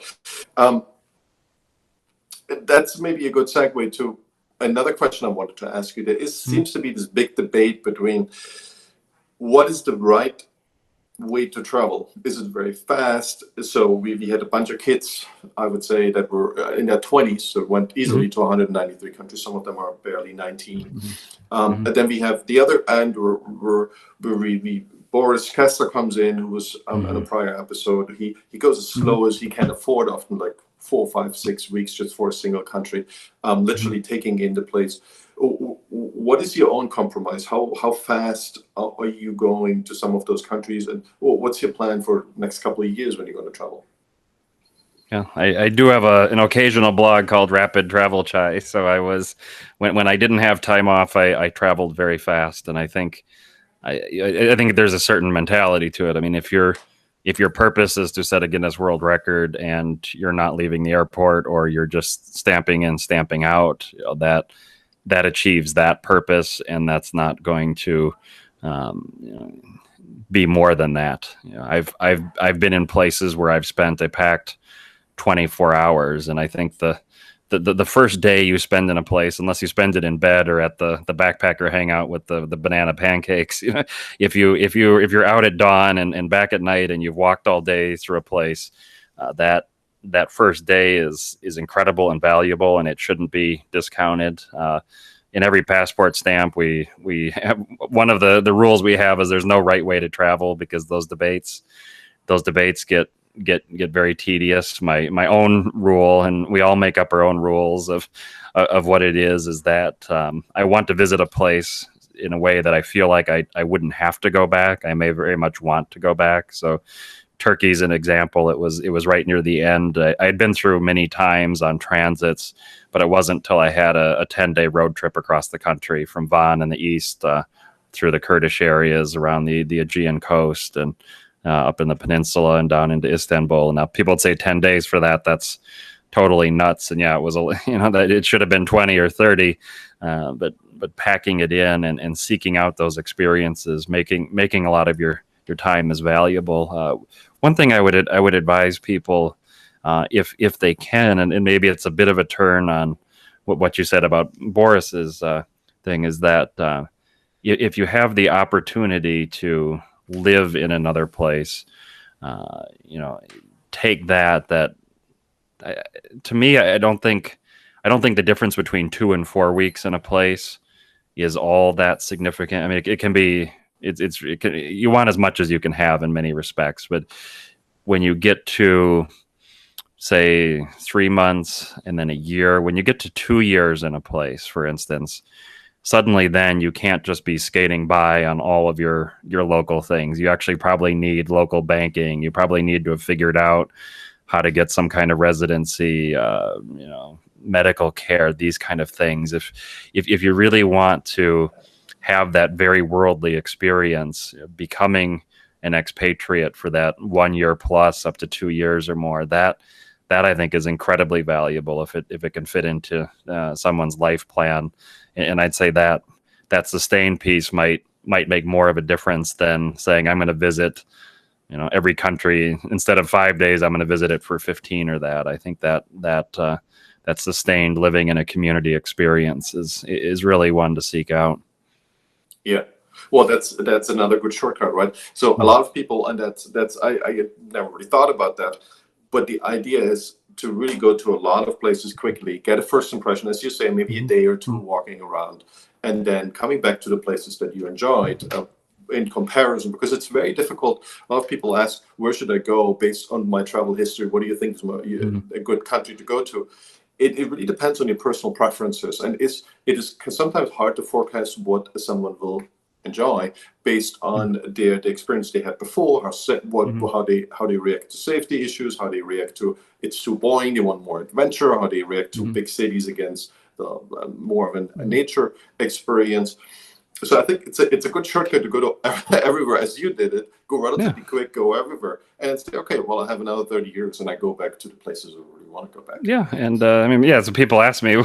S1: That's maybe a good segue to another question I wanted to ask you. There seems to be this big debate between what is the right way to travel. Is it very fast? So we had a bunch of kids, I would say, that were in their 20s, so went easily to 193 countries. Some of them are barely 19. And then we have the other end where Boris Kessler comes in, who was on a prior episode. He goes as slow as he can afford, often like 4, 5, 6 weeks just for a single country, literally taking in the place. What is your own compromise? How fast are you going to some of those countries, and what's your plan for the next couple of years when you're going to travel?
S2: Yeah, I do have an occasional blog called Rapid Travel Chai. So I was when I didn't have time off, I traveled very fast, and I think there's a certain mentality to it. I mean, if your purpose is to set a Guinness World Record and you're not leaving the airport, or you're just stamping in, stamping out, that achieves that purpose, and that's not going to be more than that. I've been in places where I've spent a packed 24 hours, and I think the first day you spend in a place, unless you spend it in bed or at the backpacker hangout with the banana pancakes, if you're out at dawn and back at night and you've walked all day through a place, that first day is incredible and valuable, and it shouldn't be discounted. In every passport stamp, we have one of the rules we have is there's no right way to travel, because those debates get very tedious. My own rule, and we all make up our own rules of what it is that I want to visit a place in a way that I feel like I wouldn't have to go back. I may very much want to go back. So Turkey's an example. It was right near the end. I had been through many times on transits, but it wasn't until I had a 10-day road trip across the country from Van in the east through the Kurdish areas around the Aegean coast, and up in the peninsula and down into Istanbul. Now people would say 10 days for that. That's totally nuts. And yeah, it was that it should have been 20 or 30, but packing it in and seeking out those experiences, making a lot of your time is valuable. One thing I would advise people, if they can, and maybe it's a bit of a turn on what you said about Boris's thing, is that if you have the opportunity to live in another place, take that. To me, I don't think the difference between 2 and 4 weeks in a place is all that significant. I mean, it can be. You want as much as you can have in many respects, but when you get to, say, 3 months and then a year, when you get to 2 years in a place, for instance, suddenly then you can't just be skating by on all of your local things. You actually probably need local banking. You probably need to have figured out how to get some kind of residency, medical care, these kind of things. If you really want to have that very worldly experience, becoming an expatriate for that 1 year plus up to 2 years or more, that I think is incredibly valuable if it can fit into someone's life plan. And I'd say that sustained piece might make more of a difference than saying I'm going to visit every country. Instead of 5 days, I'm going to visit it for 15 or that. I think that sustained living in a community experience is really one to seek out.
S1: Yeah. Well, that's another good shortcut, right? So a lot of people, and I never really thought about that, but the idea is to really go to a lot of places quickly, get a first impression, as you say, maybe a day or two walking around, and then coming back to the places that you enjoyed in comparison, because it's very difficult. A lot of people ask, where should I go based on my travel history? What do you think is a good country to go to? It really depends on your personal preferences, and it is sometimes hard to forecast what someone will enjoy based on the experience they had before, how they react to safety issues, how they react to it's too boring, they want more adventure, how they react to big cities against more of a nature experience. So I think it's a good shortcut to go to everywhere as you did it. Go relatively quick, go everywhere, and say, okay, well, I have another 30 years, and I go back to the places I really want to go back.
S2: Yeah, and so people ask me,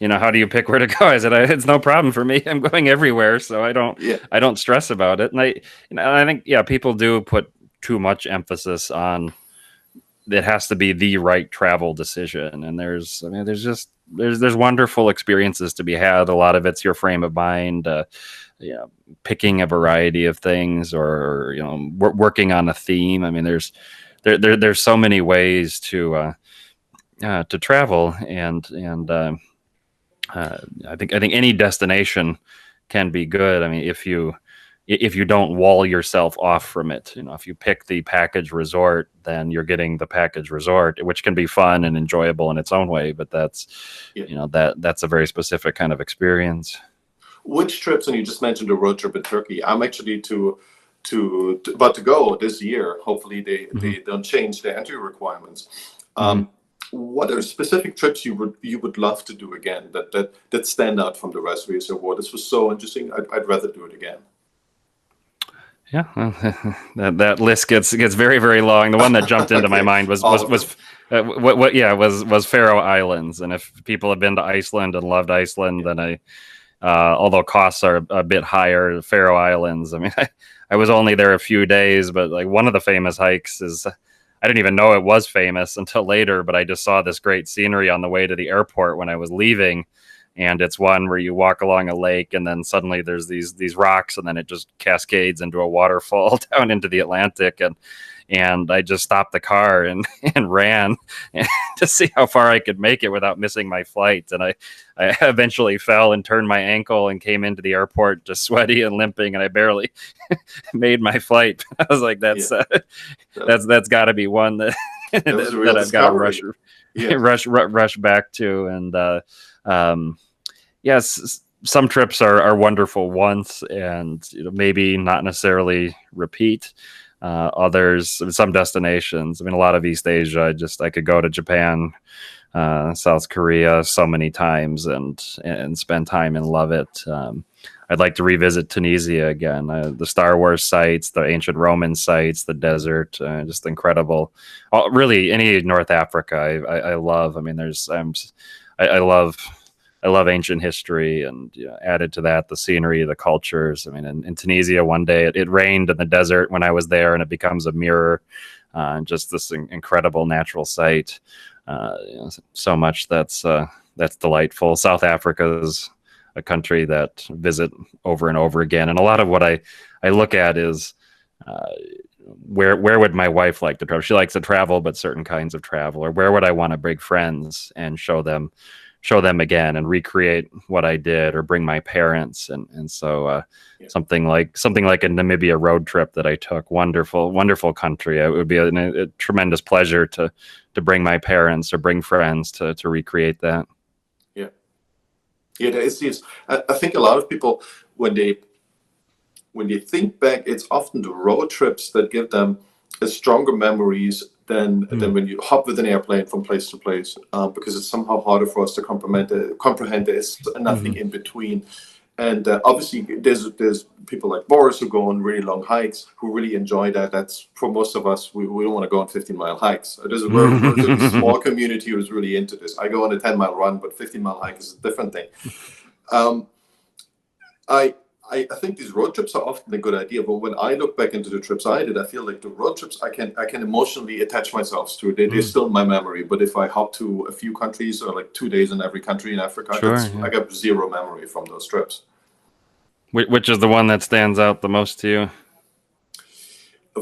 S2: how do you pick where to go? I said, it's no problem for me. I'm going everywhere, so I don't stress about it. And I think people do put too much emphasis on it has to be the right travel decision, and there's wonderful experiences to be had. A lot of it's your frame of mind, picking a variety of things, or working on a theme. I mean, there's so many ways to travel, and I think any destination can be good. I mean, if you don't wall yourself off from it, if you pick the package resort, then you're getting the package resort, which can be fun and enjoyable in its own way. But that's a very specific kind of experience.
S1: Which trips, and you just mentioned a road trip in Turkey. I'm actually about to go this year. Hopefully they don't change the entry requirements. What are specific trips you would love to do again that stand out from the rest? Where you say, "Well, this was so interesting. I'd rather do it again."
S2: Yeah, that list gets very, very long. The one that jumped into my mind was Faroe Islands. And if people have been to Iceland and loved Iceland, then although costs are a bit higher, Faroe Islands. I mean, I was only there a few days, but like one of the famous hikes is, I didn't even know it was famous until later, but I just saw this great scenery on the way to the airport when I was leaving. And it's one where you walk along a lake, and then suddenly there's these rocks, and then it just cascades into a waterfall down into the Atlantic. And I just stopped the car and ran to see how far I could make it without missing my flight. And I eventually fell and turned my ankle and came into the airport just sweaty and limping, and I barely made my flight. I was like, that's got to be one that I've got to rush back to. And yes, some trips are wonderful once, and maybe not necessarily repeat. Others, some destinations. I mean, a lot of East Asia. I could go to Japan, South Korea so many times and spend time and love it. I'd like to revisit Tunisia again. The Star Wars sites, the ancient Roman sites, the desert, just incredible. Really, any North Africa, I love. I mean, I love ancient history, and added to that the scenery, the cultures. I mean, in Tunisia, one day it rained in the desert when I was there, and it becomes a mirror. Just this incredible natural site. So much that's delightful. South Africa is a country that visit over and over again, and a lot of what I look at is where would my wife like to travel? She likes to travel, but certain kinds of travel. Or where would I want to bring friends and show them again and recreate what I did, or bring my parents. And so something like a Namibia road trip that I took. Wonderful country. It would be a tremendous pleasure to bring my parents or bring friends to recreate that.
S1: Yeah, I think a lot of people, when they think back, it's often the road trips that give them stronger memories than when you hop with an airplane from place to place, because it's somehow harder for us to comprehend. There's nothing in between. And obviously, there's people like Boris who go on really long hikes who really enjoy that. That's, for most of us, we don't want to go on 15-mile hikes. There's a relatively small community who's really into this. I go on a 10-mile run, but 15-mile hike is a different thing. I think these road trips are often a good idea, but when I look back into the trips I did, I feel like the road trips I can emotionally attach myself to. They're still in my memory. But if I hop to a few countries, or like 2 days in every country in Africa, I got zero memory from those trips.
S2: Which is the one that stands out the most to you?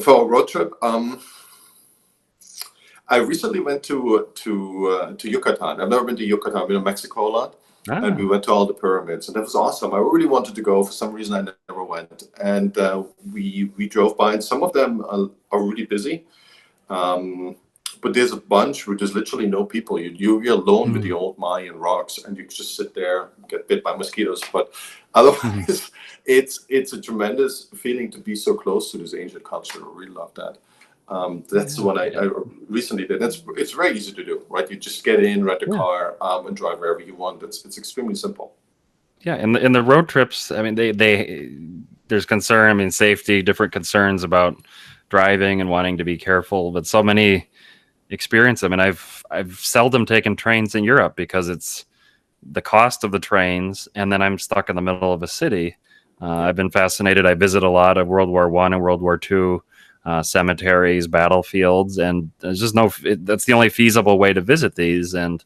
S1: For a road trip, I recently went to Yucatan. I've never been to Yucatan. I've been to Mexico a lot. And we went to all the pyramids, and that was awesome. I really wanted to go. For some reason, I never went. And we drove by, and some of them are really busy. But there's a bunch where there's literally no people. You're alone with the old Mayan rocks, and you just sit there, get bit by mosquitoes. But otherwise, it's a tremendous feeling to be so close to this ancient culture. I really love that. That's the one I recently did. It's very easy to do, right? You just get in, rent a car, and drive wherever you want. It's extremely simple.
S2: Yeah, in the road trips, I mean, there's concern. I mean, safety, different concerns about driving and wanting to be careful, but so many experience. I mean, I've seldom taken trains in Europe because it's the cost of the trains, and then I'm stuck in the middle of a city. I've been fascinated. I visit a lot of World War I and World War II. Cemeteries, battlefields, and there's just that's the only feasible way to visit these. And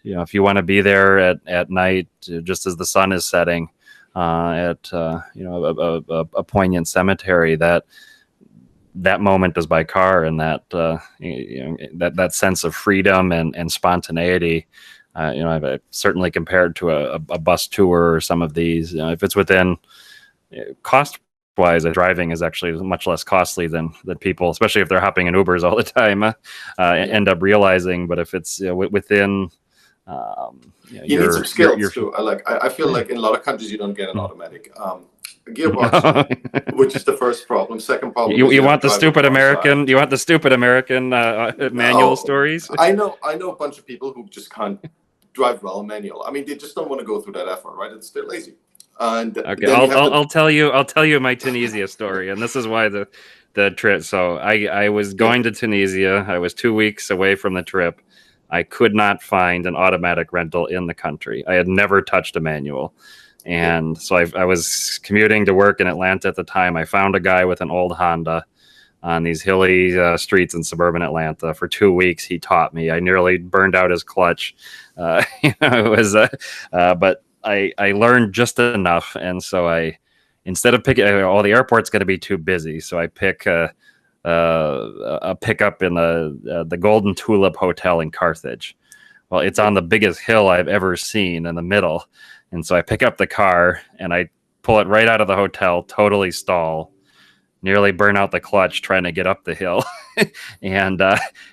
S2: if you want to be there at night, just as the sun is setting, at a poignant cemetery, that moment is by car, and that sense of freedom and spontaneity. I've certainly compared to a bus tour or some of these. If it's within cost wise, driving is actually much less costly than people, especially if they're hopping in Ubers all the time, end up realizing. But if it's within,
S1: you need some skills too. I feel like in a lot of countries you don't get an automatic gearbox, which is the first problem. Second problem,
S2: you want the stupid American. You want the stupid American manual stories.
S1: I know a bunch of people who just can't drive well manual. I mean, they just don't want to go through that effort, right? They're lazy. And
S2: okay, I'll tell you my Tunisia story, and this is why the trip. So I was going to Tunisia. I was 2 weeks away from the trip. I could not find an automatic rental in the country. I had never touched a manual, and so I was commuting to work in Atlanta at the time. I found a guy with an old Honda on these hilly streets in suburban Atlanta. For 2 weeks, he taught me. I nearly burned out his clutch. It was, but I learned just enough, and so instead of picking, the airport's going to be too busy, so I pick a pickup in the Golden Tulip Hotel in Carthage. Well, it's on the biggest hill I've ever seen in the middle, and so I pick up the car and I pull it right out of the hotel, totally stall, nearly burn out the clutch trying to get up the hill, and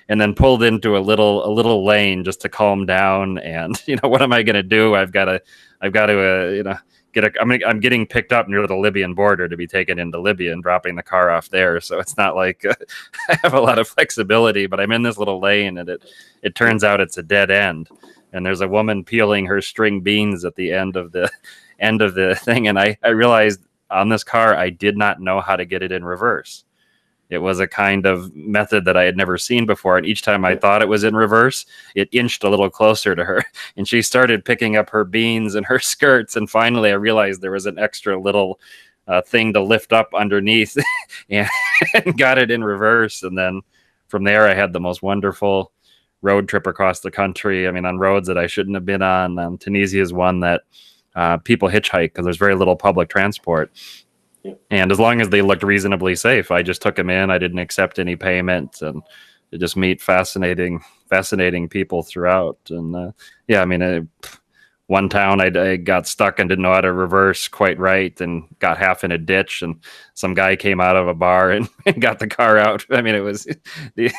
S2: then pulled into a little lane just to calm down. And what am I going to do? I've got to I'm getting picked up near the Libyan border to be taken into Libya and dropping the car off there. So it's not like I have a lot of flexibility, but I'm in this little lane, and it turns out it's a dead end. And there's a woman peeling her string beans at the end of the end of the thing, and I realized on this car I did not know how to get it in reverse. It was a kind of method that I had never seen before. And each time I thought it was in reverse, it inched a little closer to her. And she started picking up her beans and her skirts. And finally, I realized there was an extra little thing to lift up underneath and got it in reverse. And then from there, I had the most wonderful road trip across the country. I mean, on roads that I shouldn't have been on. Tunisia is one that people hitchhike because there's very little public transport. Yeah. And as long as they looked reasonably safe, I just took them in. I didn't accept any payment, and you just meet fascinating people throughout. And yeah, I mean, one town I got stuck and didn't know how to reverse quite right, and got half in a ditch. And some guy came out of a bar and got the car out. I mean, it was I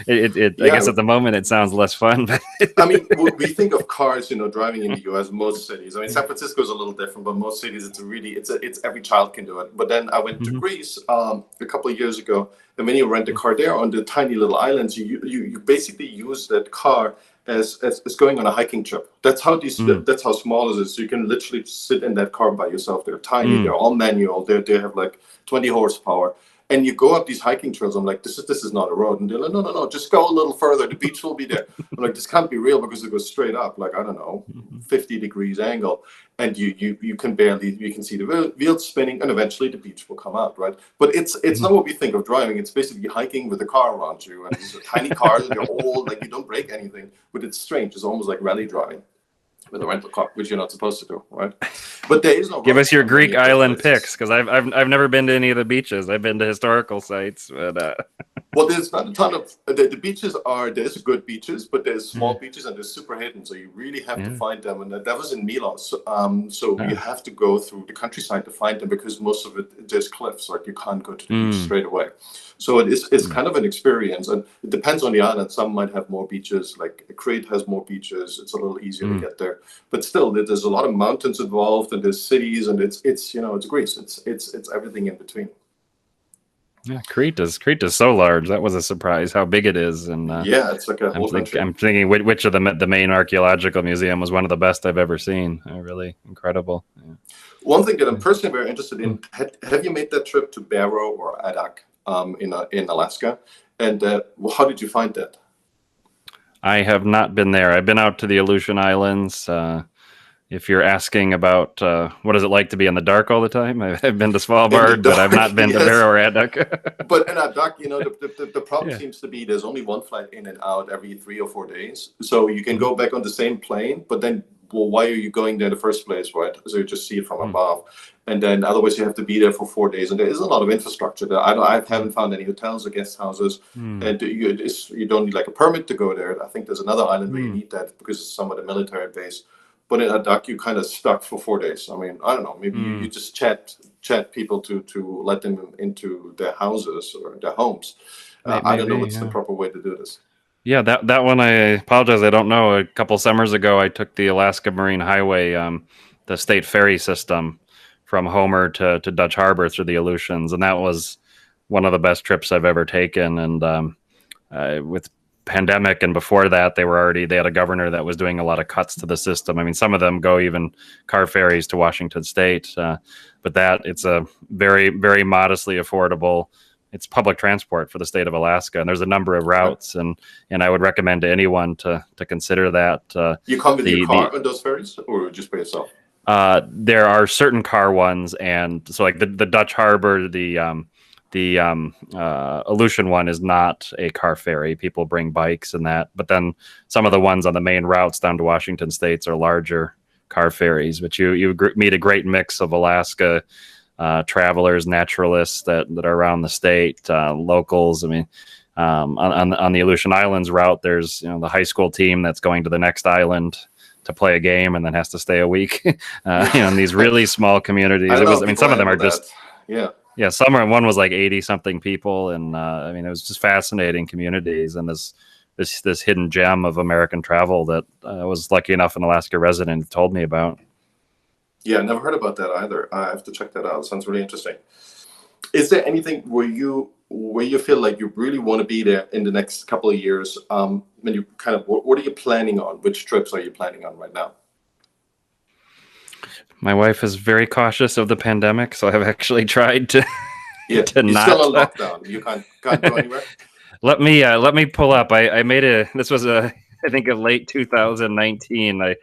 S2: guess at the moment it sounds less fun. But
S1: I mean, we think of cars, driving in the U.S. Most cities. I mean, San Francisco is a little different, but most cities it's every child can do it. But then I went to Greece a couple of years ago, and when you rent a car there on the tiny little islands, you basically use that car as going on a hiking trip. That's how that's how small it is. So you can literally sit in that car by yourself. They're tiny. They're all manual. They have like 20 horsepower. And you go up these hiking trails. I'm like, this is not a road. And they're like, no, just go a little further. The beach will be there. I'm like, this can't be real because it goes straight up, like, I don't know, 50 degrees angle. And you can see the wheels spinning, and eventually the beach will come out, right? But it's not what we think of driving. It's basically hiking with a car around you. And these are tiny cars, and they're old, like you don't break anything. But it's strange. It's almost like rally driving with a rental car, which you're not supposed to do, right? But there is no.
S2: Give us your Greek island picks, because I've never been to any of the beaches. I've been to historical sites, but
S1: well, there's not a ton of the beaches there's good beaches, but there's small beaches and they're super hidden, so you really have to find them. And that was in Milos, so you have to go through the countryside to find them because most of it there's cliffs, like you can't go to the beach straight away. So it's kind of an experience, and it depends on the island. Some might have more beaches, like Crete has more beaches. It's a little easier to get there, but still, there's a lot of mountains involved, and there's cities, and it's Greece. It's everything in between.
S2: Yeah, Crete is so large. That was a surprise how big it is, and
S1: it's like
S2: I'm thinking which of the main archaeological museum was one of the best I've ever seen. Really incredible. Yeah.
S1: One thing that I'm personally very interested in: have you made that trip to Barrow or Adak in Alaska? And how did you find that?
S2: I have not been there. I've been out to the Aleutian Islands. If you're asking about what is it like to be in the dark all the time, I've been to Svalbard, but I've not been to Barrow or Adak.
S1: But in Adak, the problem seems to be there's only one flight in and out every 3 or 4 days. So you can go back on the same plane, but then, well, why are you going there in the first place, right? So you just see it from above. And then otherwise you have to be there for 4 days. And there is a lot of infrastructure there. I haven't found any hotels or guest houses. And you don't need like a permit to go there. I think there's another island where you need that because it's somewhat a military base. But in Adak, you kind of stuck for 4 days. I mean, I don't know. Maybe you just chat people to let them into their houses or their homes. I don't know what's the proper way to do this.
S2: Yeah, that one, I apologize, I don't know. A couple summers ago, I took the Alaska Marine Highway, the state ferry system from Homer to Dutch Harbor through the Aleutians, and that was one of the best trips I've ever taken. And with pandemic and before that, they had a governor that was doing a lot of cuts to the system. I mean, some of them go even car ferries to Washington State, but it's a very, very modestly affordable. It's public transport for the state of Alaska, and there's a number of routes, and I would recommend to anyone to consider that.
S1: You come with your car on those ferries, or just by yourself?
S2: There are certain car ones, and so like the Dutch Harbor, the Aleutian one is not a car ferry. People bring bikes and that, but then some of the ones on the main routes down to Washington States are larger car ferries. But you meet a great mix of Alaska travelers, naturalists that are around the state, locals. I mean, on the Aleutian Islands route, there's the high school team that's going to the next island to play a game and then has to stay a week. In these really small communities. Some of them are just one was like 80 something people, and it was just fascinating communities and this hidden gem of American travel that I was lucky enough an Alaska resident told me about.
S1: Yeah, I never heard about that either. I have to check that out. It sounds really interesting. Is there anything where you feel like you really want to be there in the next couple of years? When you what are you planning on? Which trips are you planning on right now?
S2: My wife is very cautious of the pandemic, so I've actually tried to
S1: Yeah,
S2: to
S1: you're still
S2: not.
S1: on lockdown. You can't go anywhere.
S2: Let me pull up. I made a this was a I think a late 2019. I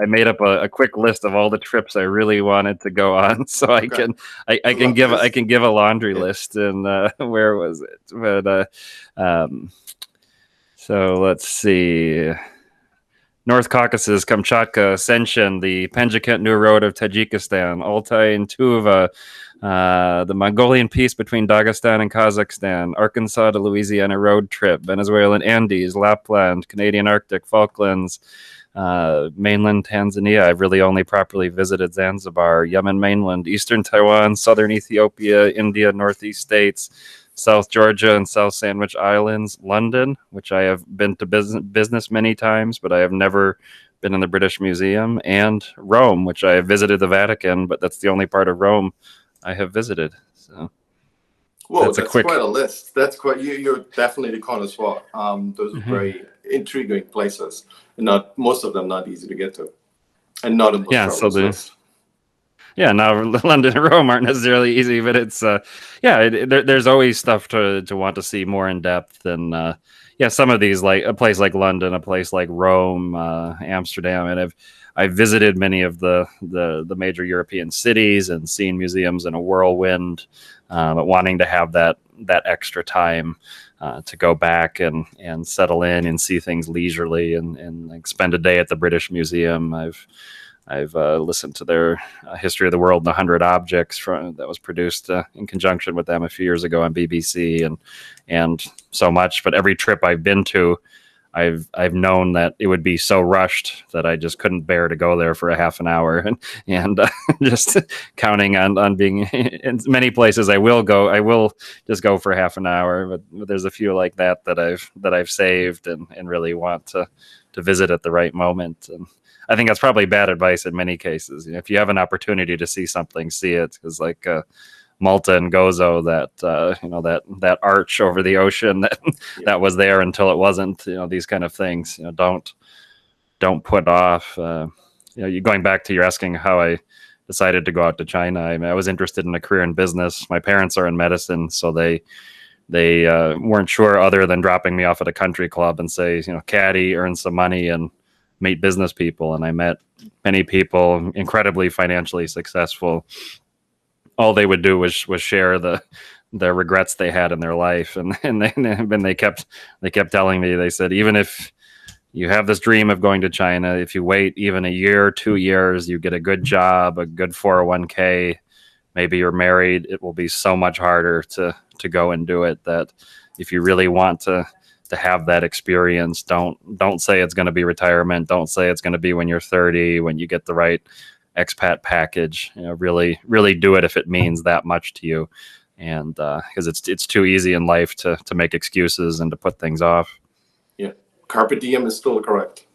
S2: made up a quick list of all the trips I really wanted to go on, so
S1: Okay,
S2: I
S1: I
S2: can
S1: love
S2: give
S1: this.
S2: a laundry
S1: Yeah.
S2: list. And where was it? But um, so let's see. North Caucasus, Kamchatka, Senshin, the Penjikent New Road of Tajikistan, Altai and Tuva, the Mongolian peace between Dagestan and Kazakhstan, Arkansas to Louisiana road trip, Venezuelan Andes, Lapland, Canadian Arctic, Falklands, mainland Tanzania. I've really only properly visited Zanzibar, Yemen mainland, eastern Taiwan, southern Ethiopia, India, northeast states, South Georgia and South Sandwich Islands, London, which I have been to business many times, but I have never been in the British Museum, and Rome, which I have visited the Vatican, but that's the only part of Rome I have visited. So
S1: Whoa,
S2: that's a
S1: that's quite
S2: quick.
S1: a list. That's quite you're definitely the connoisseur. Those are very intriguing places, and not most of them not easy to get to, and not on most
S2: Yeah, so
S1: travelers
S2: the
S1: list.
S2: yeah, now London and Rome aren't necessarily easy, but it's yeah, there's always stuff to want to see more in depth. And yeah, some of these, like a place like London, a place like Rome, Amsterdam, and I've visited many of the major European cities and seen museums in a whirlwind, but wanting to have that extra time to go back and settle in and see things leisurely, and like spend a day at the British Museum. I've listened to their History of the World and 100 Objects that was produced in conjunction with them a few years ago on BBC, and so much. But every trip I've been to, I've known that it would be so rushed that I just couldn't bear to go there for a half an hour, and just counting on being in many places I will just go for half an hour. But there's a few like that I've saved and really want to visit at the right moment. And I think that's probably bad advice in many cases. You know, if you have an opportunity to see something, see it. Because like Malta and Gozo, that arch over the ocean that
S1: Yeah.
S2: that was there until it wasn't. You know, these kind of things. You know, don't put off. You going back to your asking how I decided to go out to China. I mean, I was interested in a career in business. My parents are in medicine, so they weren't sure other than dropping me off at a country club and say, caddy, earn some money and meet business people. And I met many people, incredibly financially successful. All they would do was share the regrets they had in their life, and they kept telling me. They said, even if you have this dream of going to China, if you wait even a year, 2 years, you get a good job, a good 401k, maybe you're married, it will be so much harder to go and do it. That if you really want to have that experience, don't say it's going to be retirement. Don't say it's going to be when you're 30, when you get the right expat package. Really do it if it means that much to you. And because it's too easy in life to make excuses and to put things off.
S1: Yeah, carpe diem is still correct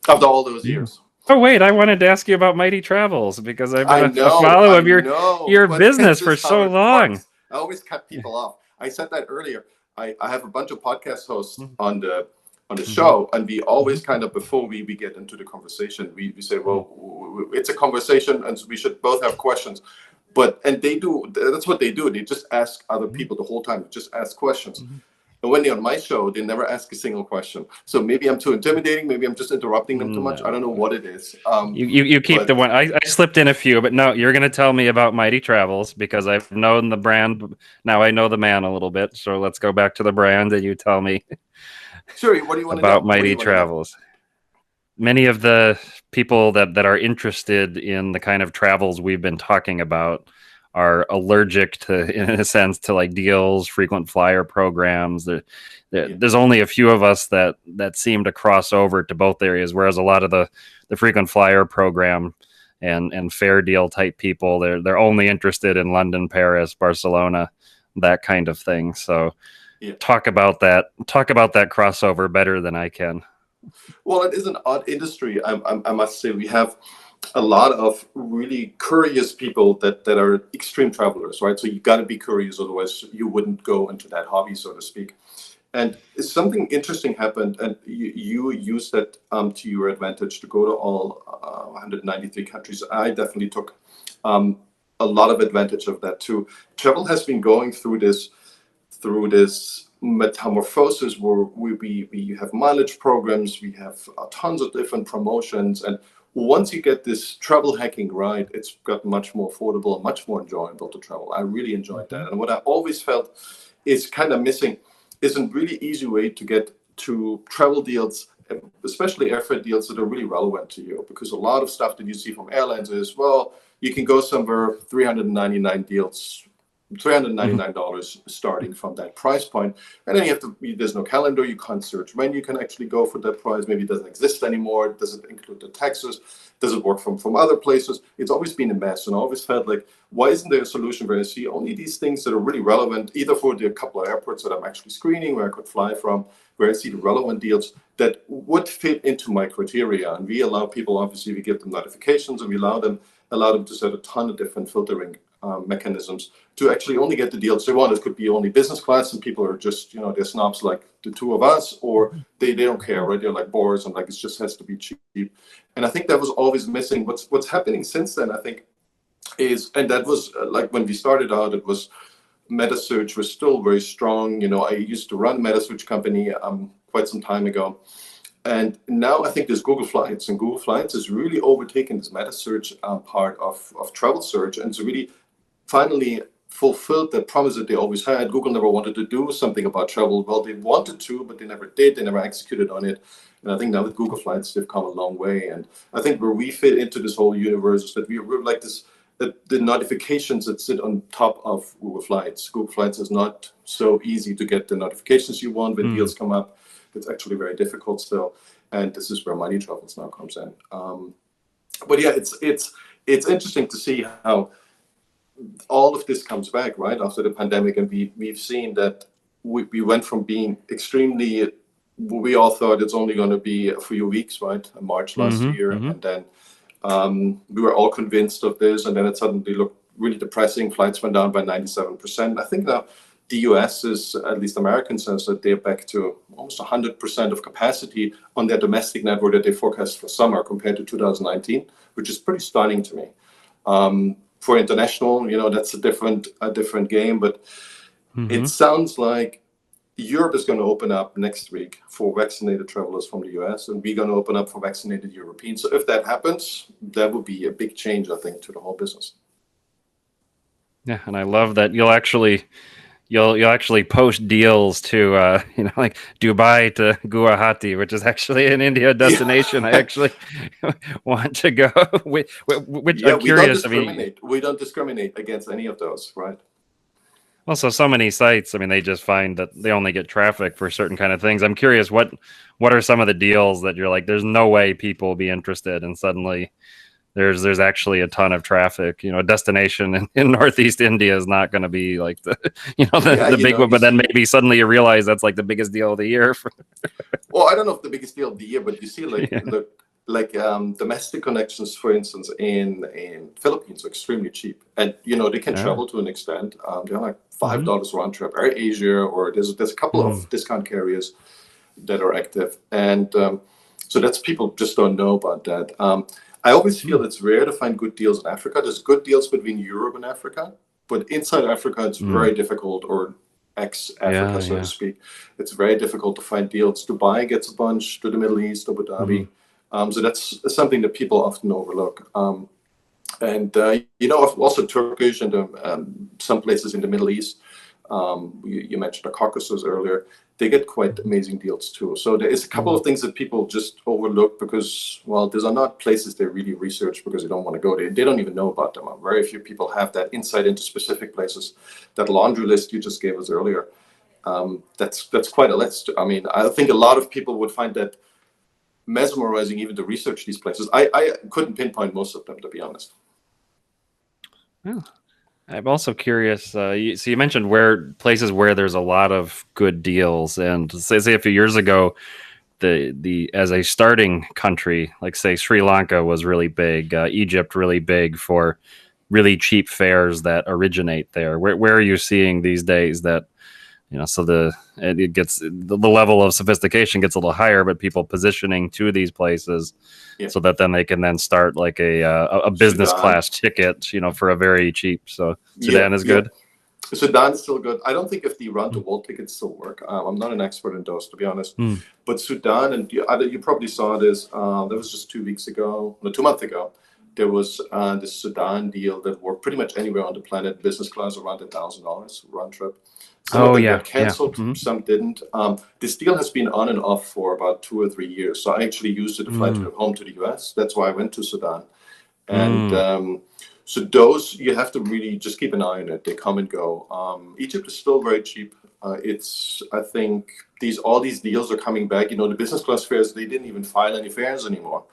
S1: after all those years.
S2: Oh wait, I wanted to ask you about Mighty Travels, because I've been a follower
S1: I
S2: of
S1: know,
S2: your
S1: but
S2: business
S1: this
S2: for
S1: is how
S2: so
S1: it
S2: long.
S1: works. I always cut people off. I said that earlier. I have a bunch of podcast hosts on the
S2: Mm-hmm.
S1: show, and we always kind of, before we get into the conversation, we say, well, it's a conversation, and we should both have questions. And that's what they do. They just ask other people the whole time, just ask questions.
S2: Mm-hmm.
S1: And when they're on my show, they never ask a single question. So maybe I'm too intimidating. Maybe I'm just interrupting them too much. I don't know
S2: No.
S1: what it is.
S2: You keep the
S1: But
S2: one. I slipped in a few, but no, you're going to tell me about Mighty Travels, because I've known the brand. Now I know the man a little bit. So let's go back to the brand, and you tell me
S1: sure, what do you want to
S2: about
S1: know? What do
S2: Mighty
S1: you want to know?
S2: Travels. Many of the people that are interested in the kind of travels we've been talking about are allergic to, in a sense, to like deals, frequent flyer programs.
S1: Yeah,
S2: There's only a few of us that seem to cross over to both areas, whereas a lot of the frequent flyer program and fair deal type people, they're only interested in London, Paris, Barcelona, that kind of thing. So
S1: yeah.
S2: talk about that crossover better than I can.
S1: Well, it is an odd industry. I must say, we have a lot of really curious people that are extreme travelers, right? So you got to be curious, otherwise you wouldn't go into that hobby, so to speak. And something interesting happened, and you used that to your advantage to go to all 193 countries. I definitely took um, a lot of advantage of that too. Travel has been going through this metamorphosis where we have mileage programs, we have tons of different promotions, and once you get this travel hacking right, it's got much more affordable and much more enjoyable to travel. I really enjoyed that. And what I always felt is kind of missing is a really easy way to get to travel deals, especially airfare deals that are really relevant to you. Because a lot of stuff that you see from airlines is, well, you can go somewhere, 399 deals, $399 starting from that price point. And then there's no calendar, you can't search when you can actually go for that price. Maybe it doesn't exist anymore. Does it include the taxes? Does it work from other places? It's always been a mess. And I always felt like, why isn't there a solution where I see only these things that are really relevant, either for the couple of airports that I'm actually screening, where I could fly from, where I see the relevant deals that would fit into my criteria. And we allow people, obviously, we give them notifications and we allow them to set a ton of different filtering mechanisms to actually only get the deals they want. It could be only business class, and people are just, they're snobs like the two of us, or they don't care, right? They're like bores, and like it just has to be cheap. And I think that was always missing. What's happening since then, I think, is, and that was like when we started out, it was meta search was still very strong. I used to run a meta search company quite some time ago. And now I think there's Google Flights, and Google Flights is really overtaking this meta search part of travel search, and it's really finally fulfilled that promise that they always had. Google never wanted to do something about travel. Well, they wanted to, but they never did. They never executed on it. And I think now with Google Flights, they've come a long way. And I think where we fit into this whole universe is that we're like this, the notifications that sit on top of Google Flights. Google Flights is not so easy to get the notifications you want when deals come up. It's actually very difficult still. And this is where Money Travels now comes in. But yeah, it's interesting to see how all of this comes back right after the pandemic, and we've seen that we went from being extremely, we all thought it's only going to be a few weeks, right? In March last year, and then we were all convinced of this, and then it suddenly looked really depressing. Flights went down by 97%. I think now the US is, at least American says, that they're back to almost 100% of capacity on their domestic network that they forecast for summer compared to 2019, which is pretty stunning to me. For international, that's a different game, but it sounds like Europe is going to open up next week for vaccinated travelers from the US, and we're going to open up for vaccinated Europeans. So if that happens, that would be a big change, I think, to the whole business.
S2: Yeah, and I love that you'll actually post deals to like Dubai to Guwahati, which is actually an India destination. I actually want to go. Which I'm curious.
S1: We don't discriminate against any of those, right?
S2: Also, so many sites. I mean, they just find that they only get traffic for certain kind of things. I'm curious, what are some of the deals that you're like, there's no way people will be interested, and suddenly there's actually a ton of traffic. A destination in Northeast India is not going to be like the big one, but then maybe suddenly you realize that's like the biggest deal of the year.
S1: Well, I don't know if the biggest deal of the year, but you see domestic connections, for instance, in Philippines are extremely cheap, and they can travel to an extent. They're like $5 round trip. Air Asia, or there's a couple of discount carriers that are active, and so that's, people just don't know about that. I always feel it's rare to find good deals in Africa. There's good deals between Europe and Africa, but inside Africa, it's very difficult, or ex-Africa, so to speak. It's very difficult to find deals. Dubai gets a bunch, to the Middle East, Abu Dhabi. So that's something that people often overlook. And also Turkish and some places in the Middle East. You mentioned the Caucasus earlier. They get quite amazing deals too. So there is a couple of things that people just overlook because, well, these are not places they really research because they don't want to go there. They don't even know about them. Very few people have that insight into specific places. That laundry list you just gave us earlier, that's quite a list. I mean, I think a lot of people would find that mesmerizing even to research these places. I couldn't pinpoint most of them, to be honest.
S2: Yeah. I'm also curious. So you mentioned places where there's a lot of good deals, and say a few years ago, the as a starting country, like say Sri Lanka was really big, Egypt really big for really cheap fares that originate there. Where are you seeing these days that So it gets the level of sophistication gets a little higher, but people positioning to these places so that then they can then start like a business class ticket, for a very cheap. So Sudan is good.
S1: Sudan is still good. I don't think if the round-the-world tickets still work. I'm not an expert in those, to be honest. But Sudan, and you probably saw this, that was just 2 months ago, there was this Sudan deal that worked pretty much anywhere on the planet. Business class around $1,000 round trip. Some of them got canceled, some didn't. This deal has been on and off for about 2 or 3 years. So I actually used it to fly home to the US. That's why I went to Sudan. And so those, you have to really just keep an eye on it. They come and go. Egypt is still very cheap. I think all these deals are coming back. The business class fares, they didn't even file any fares anymore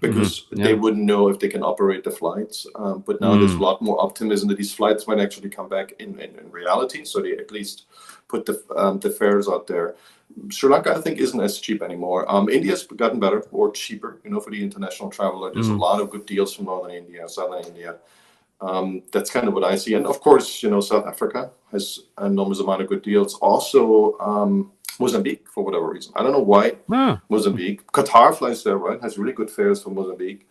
S1: because they wouldn't know if they can operate the flights. But now there's a lot more optimism that these flights might actually come back in reality. So they at least put the fares out there. Sri Lanka, I think, isn't as cheap anymore. India's gotten better or cheaper, for the international traveler. There's a lot of good deals from Northern India, Southern India. That's kind of what I see. And of course, South Africa has an enormous amount of good deals. Also, Mozambique, for whatever reason. I don't know why Mozambique. Qatar flies there, right? Has really good fares from Mozambique.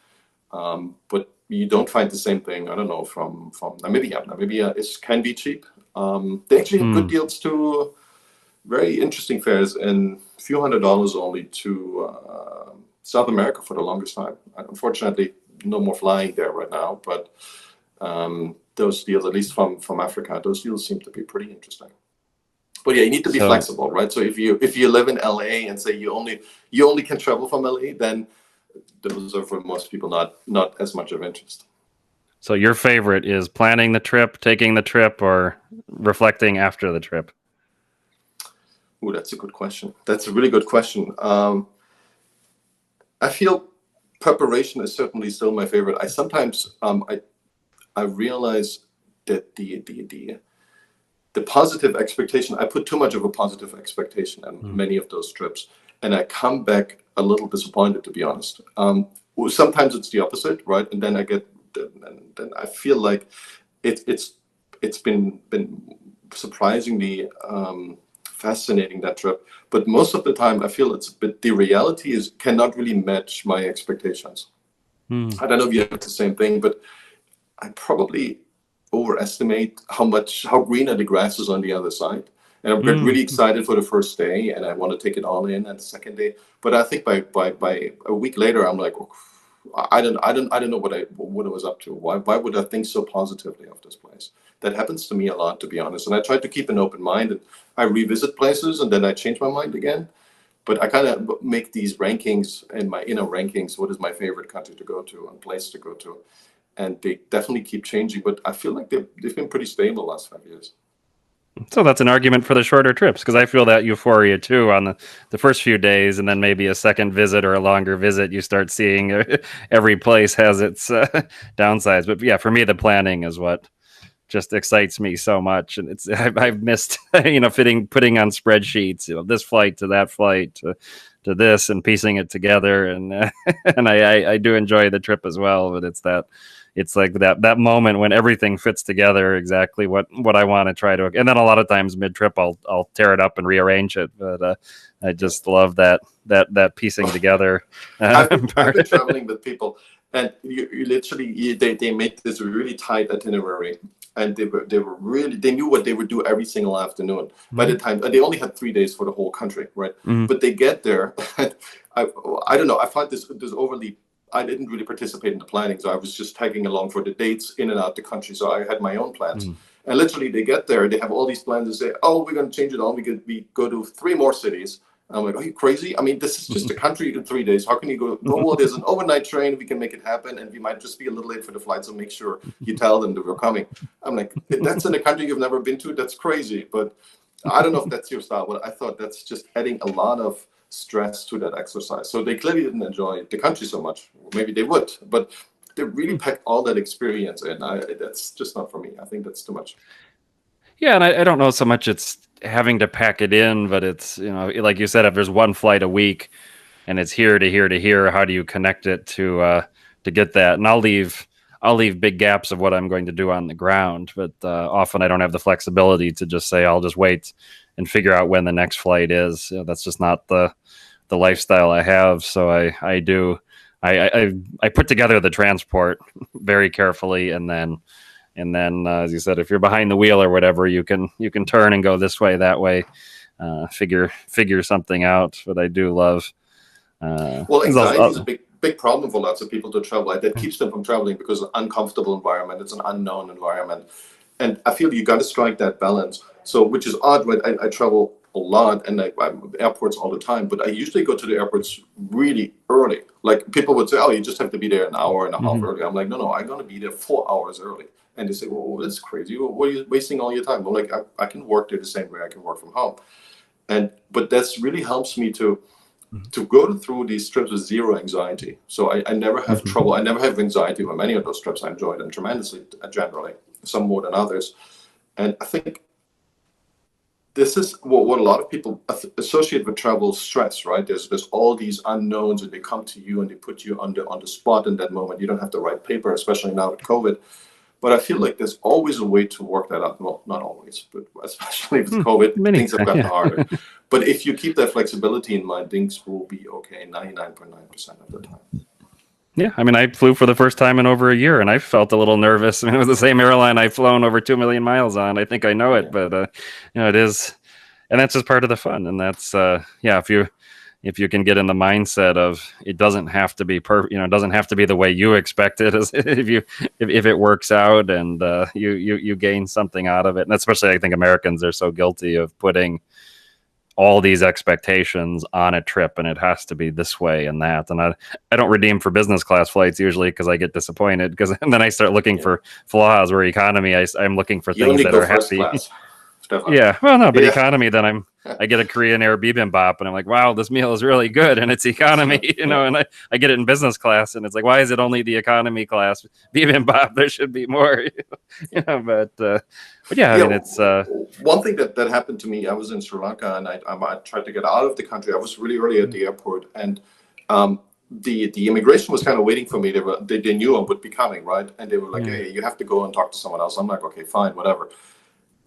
S1: But you don't find the same thing, I don't know, from Namibia. Namibia can be cheap. They actually have good deals too. Very interesting fares and a few $100s only to South America for the longest time. Unfortunately, no more flying there right now, but those deals, at least from Africa, those deals seem to be pretty interesting. But yeah, you need to be flexible, right? So if you live in LA and say you only can travel from LA, then those are for most people not as much of interest.
S2: So your favorite is planning the trip, taking the trip, or reflecting after the trip?
S1: Ooh, that's a good question. That's a really good question. I feel preparation is certainly still my favorite. I sometimes I realize that the positive expectation, I put too much of a positive expectation on many of those trips, and I come back a little disappointed, to be honest. Sometimes it's the opposite, right? And then then I feel like it's been surprisingly fascinating, that trip. But most of the time, I feel the reality cannot really match my expectations. I don't know if you have the same thing, but I probably overestimate how greener the grass is on the other side. And I'm really excited for the first day, and I want to take it all in. And the second day, but I think by a week later, I'm like, I don't know what I was up to. Why would I think so positively of this place? That happens to me a lot, to be honest. And I try to keep an open mind, and I revisit places, and then I change my mind again. But I kind of make these rankings and my inner rankings. What is my favorite country to go to and place to go to? And they definitely keep changing. But I feel like they've been pretty stable the last 5 years.
S2: So that's an argument for the shorter trips, because I feel that euphoria too on the first few days, and then maybe a second visit or a longer visit, you start seeing every place has its downsides. But yeah, for me, the planning is what just excites me so much, and I've missed putting on spreadsheets, this flight to that flight to this, and piecing it together, and and I do enjoy the trip as well, but it's like that moment when everything fits together exactly what I want to try to, and then a lot of times mid trip I'll tear it up and rearrange it, but I just love that piecing together.
S1: I've been traveling with people, and you literally they make this really tight itinerary, and they knew what they would do every single afternoon. By the time they only had 3 days for the whole country, right? But they get there, and I don't know. I find this overly. I didn't really participate in the planning, so I was just tagging along for the dates in and out the country. So I had my own plans, and literally they get there, they have all these plans and say, "Oh, we're going to change it all. We go to 3 more cities." I'm like, "Are you crazy? I mean, this is just a country in 3 days. How can you go? Well, there's an overnight train. We can make it happen, and we might just be a little late for the flight. So make sure you tell them that we're coming." I'm like, "That's in a country you've never been to. That's crazy." But I don't know if that's your style, but I thought that's just adding a lot of stress to that exercise. So they clearly didn't enjoy the country so much. Maybe they would, but they really packed all that experience in. That's just not for me. I think that's too much.
S2: Yeah, and I don't know so much it's having to pack it in, but it's, like you said, if there's one flight a week and it's here to here to here, how do you connect it to get that? And I'll leave big gaps of what I'm going to do on the ground, but often I don't have the flexibility to just say I'll just wait and figure out when the next flight is. That's just not the lifestyle I have. So I put together the transport very carefully, and then as you said, if you're behind the wheel or whatever, you can turn and go this way, that way, figure something out. But I do love.
S1: Well, anxiety is a big problem for lots of people to travel. That keeps them from traveling because it's an uncomfortable environment. It's an unknown environment, and I feel you got to strike that balance. So, which is odd. Right? I travel a lot, and I'm at airports all the time. But I usually go to the airports really early. Like people would say, "Oh, you just have to be there an hour and a half early." I'm like, "No, I'm going to be there 4 hours early." And they say, "Well, that's crazy. What are you wasting all your time?" I'm like, I can work there the same way I can work from home, but that's really helps me to go through these trips with zero anxiety. So I never have trouble. I never have anxiety on many of those trips. I enjoy them tremendously, generally, some more than others. And I think this is what a lot of people associate with travel: stress, right? There's all these unknowns, and they come to you and they put you on the spot in that moment. You don't have to write paper, especially now with COVID. But I feel like there's always a way to work that out. Well, not always, but especially with COVID, things have gotten harder. But if you keep that flexibility in mind, things will be okay 99.9% of the time.
S2: Yeah, I mean, I flew for the first time in over a year, and I felt a little nervous. I mean, it was the same airline I've flown over 2 million miles on. I think I know it, but it is, and that's just part of the fun. And that's if you can get in the mindset of it doesn't have to be perfect, it doesn't have to be the way you expect it. If it works out and you gain something out of it, and especially I think Americans are so guilty of putting all these expectations on a trip, and it has to be this way and that. And I don't redeem for business class flights usually because I get disappointed, and then I start looking for flaws. Where economy, I'm looking for things that are happy.
S1: Stefan.
S2: Yeah, well, no, but economy. Then I get a Korean Air bibimbap, and I'm like, wow, this meal is really good, and it's economy, and I get it in business class, and it's like, why is it only the economy class bibimbap? There should be more, but yeah, I mean, it's
S1: one thing that happened to me. I was in Sri Lanka, and I tried to get out of the country. I was really early at the airport, and the immigration was kind of waiting for me. They knew I would be coming, right? And they were like, hey, you have to go and talk to someone else. I'm like, okay, fine, whatever.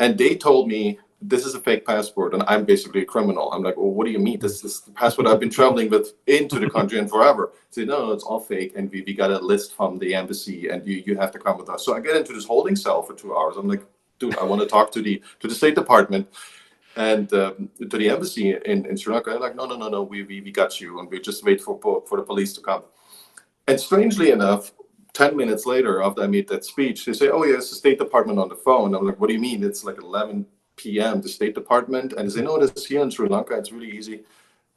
S1: And they told me, this is a fake passport, and I'm basically a criminal. I'm like, well, what do you mean? This is the passport I've been traveling with into the country and forever. They say, no, it's all fake, and we got a list from the embassy, and you have to come with us. So I get into this holding cell for 2 hours. I'm like, dude, I want to talk to the State Department and to the embassy in Sri Lanka. They're like, no, we got you, and we just wait for the police to come. And strangely enough, 10 minutes later, after I made that speech, they say, oh, yeah, it's the State Department on the phone. I'm like, what do you mean? It's like 11 p.m., the State Department. And they say, no, it's here in Sri Lanka. It's really easy.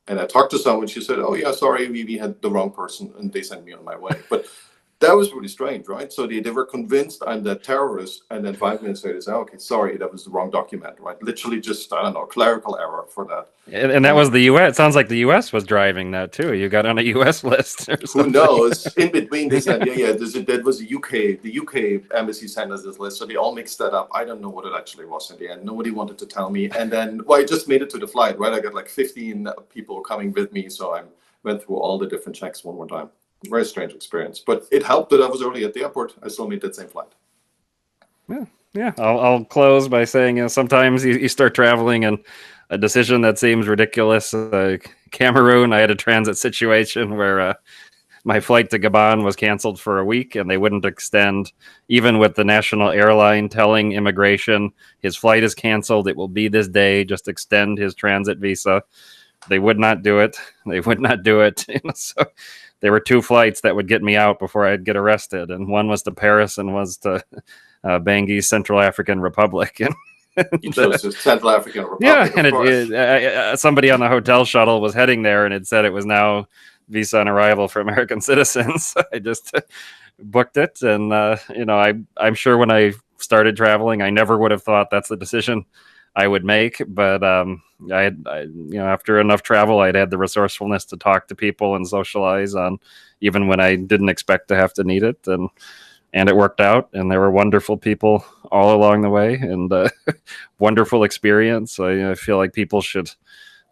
S1: And I talked to someone. She said, oh, yeah, sorry, we had the wrong person. And they sent me on my way. But that was really strange, right? So they were convinced I'm that terrorist. And then 5 minutes later, they say, okay, sorry, that was the wrong document, right? Literally just, I don't know, clerical error for that.
S2: And that was the U.S. It sounds like the U.S. was driving that too. You got on a U.S. list or something.
S1: Who knows? In between, they said, that was the UK. The UK embassy sent us this list. So they all mixed that up. I don't know what it actually was in the end. Nobody wanted to tell me. And then, I just made it to the flight, right? I got like 15 people coming with me. So I went through all the different checks one more time. Very strange experience. But it helped that I was early at the airport. I still made that same flight.
S2: Yeah. I'll close by saying, sometimes you start traveling and a decision that seems ridiculous. Cameroon, I had a transit situation where my flight to Gabon was canceled for a week, and they wouldn't extend, even with the national airline telling immigration his flight is canceled. It will be this day. Just extend his transit visa. They would not do it. So there were 2 flights that would get me out before I'd get arrested, and one was to Paris and was to Bangui, Central African Republic.
S1: You chose the Central African Republic.
S2: Yeah, and somebody on the hotel shuttle was heading there, and it said it was now visa on arrival for American citizens. I just booked it, and I'm sure when I started traveling, I never would have thought that's the decision I would make. But I after enough travel, I'd had the resourcefulness to talk to people and socialize on, even when I didn't expect to have to need it, and it worked out, and there were wonderful people all along the way, and wonderful experience. I feel like people should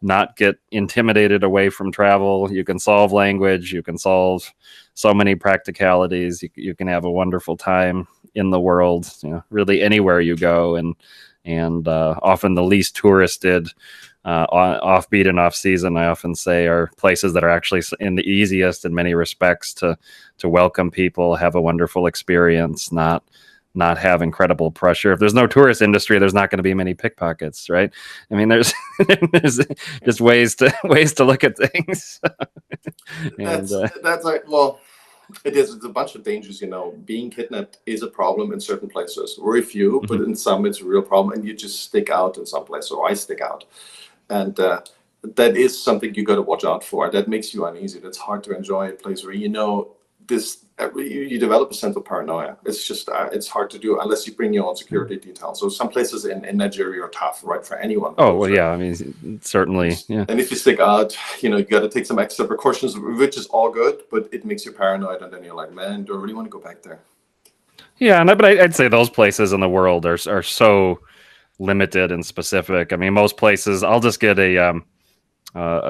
S2: not get intimidated away from travel. You can solve language. You can solve so many practicalities. You can have a wonderful time in the world, really anywhere you go. And and often the least touristed, offbeat and off season, I often say, are places that are actually in the easiest in many respects to welcome people, have a wonderful experience, not have incredible pressure. If there's no tourist industry, there's not going to be many pickpockets, right? I mean, there's there's just ways to look at things. And
S1: That's like, well, it is. It's a bunch of dangers, you know. Being kidnapped is a problem in certain places. Very few, but in some it's a real problem, and you just stick out in some places, or I stick out. And that is something you got to watch out for. That makes you uneasy. That's hard to enjoy a place where you know this. You develop a sense of paranoia. It's just it's hard to do unless you bring your own security details. So some places in Nigeria are tough, right, for anyone.
S2: Oh well, yeah. I mean, certainly, yeah.
S1: And if you stick out, you know, you got to take some extra precautions, which is all good, but it makes you paranoid, and then you're like, man, do I really want to go back there?
S2: Yeah, but I'd say those places in the world are so limited and specific. I mean, most places, I'll just get a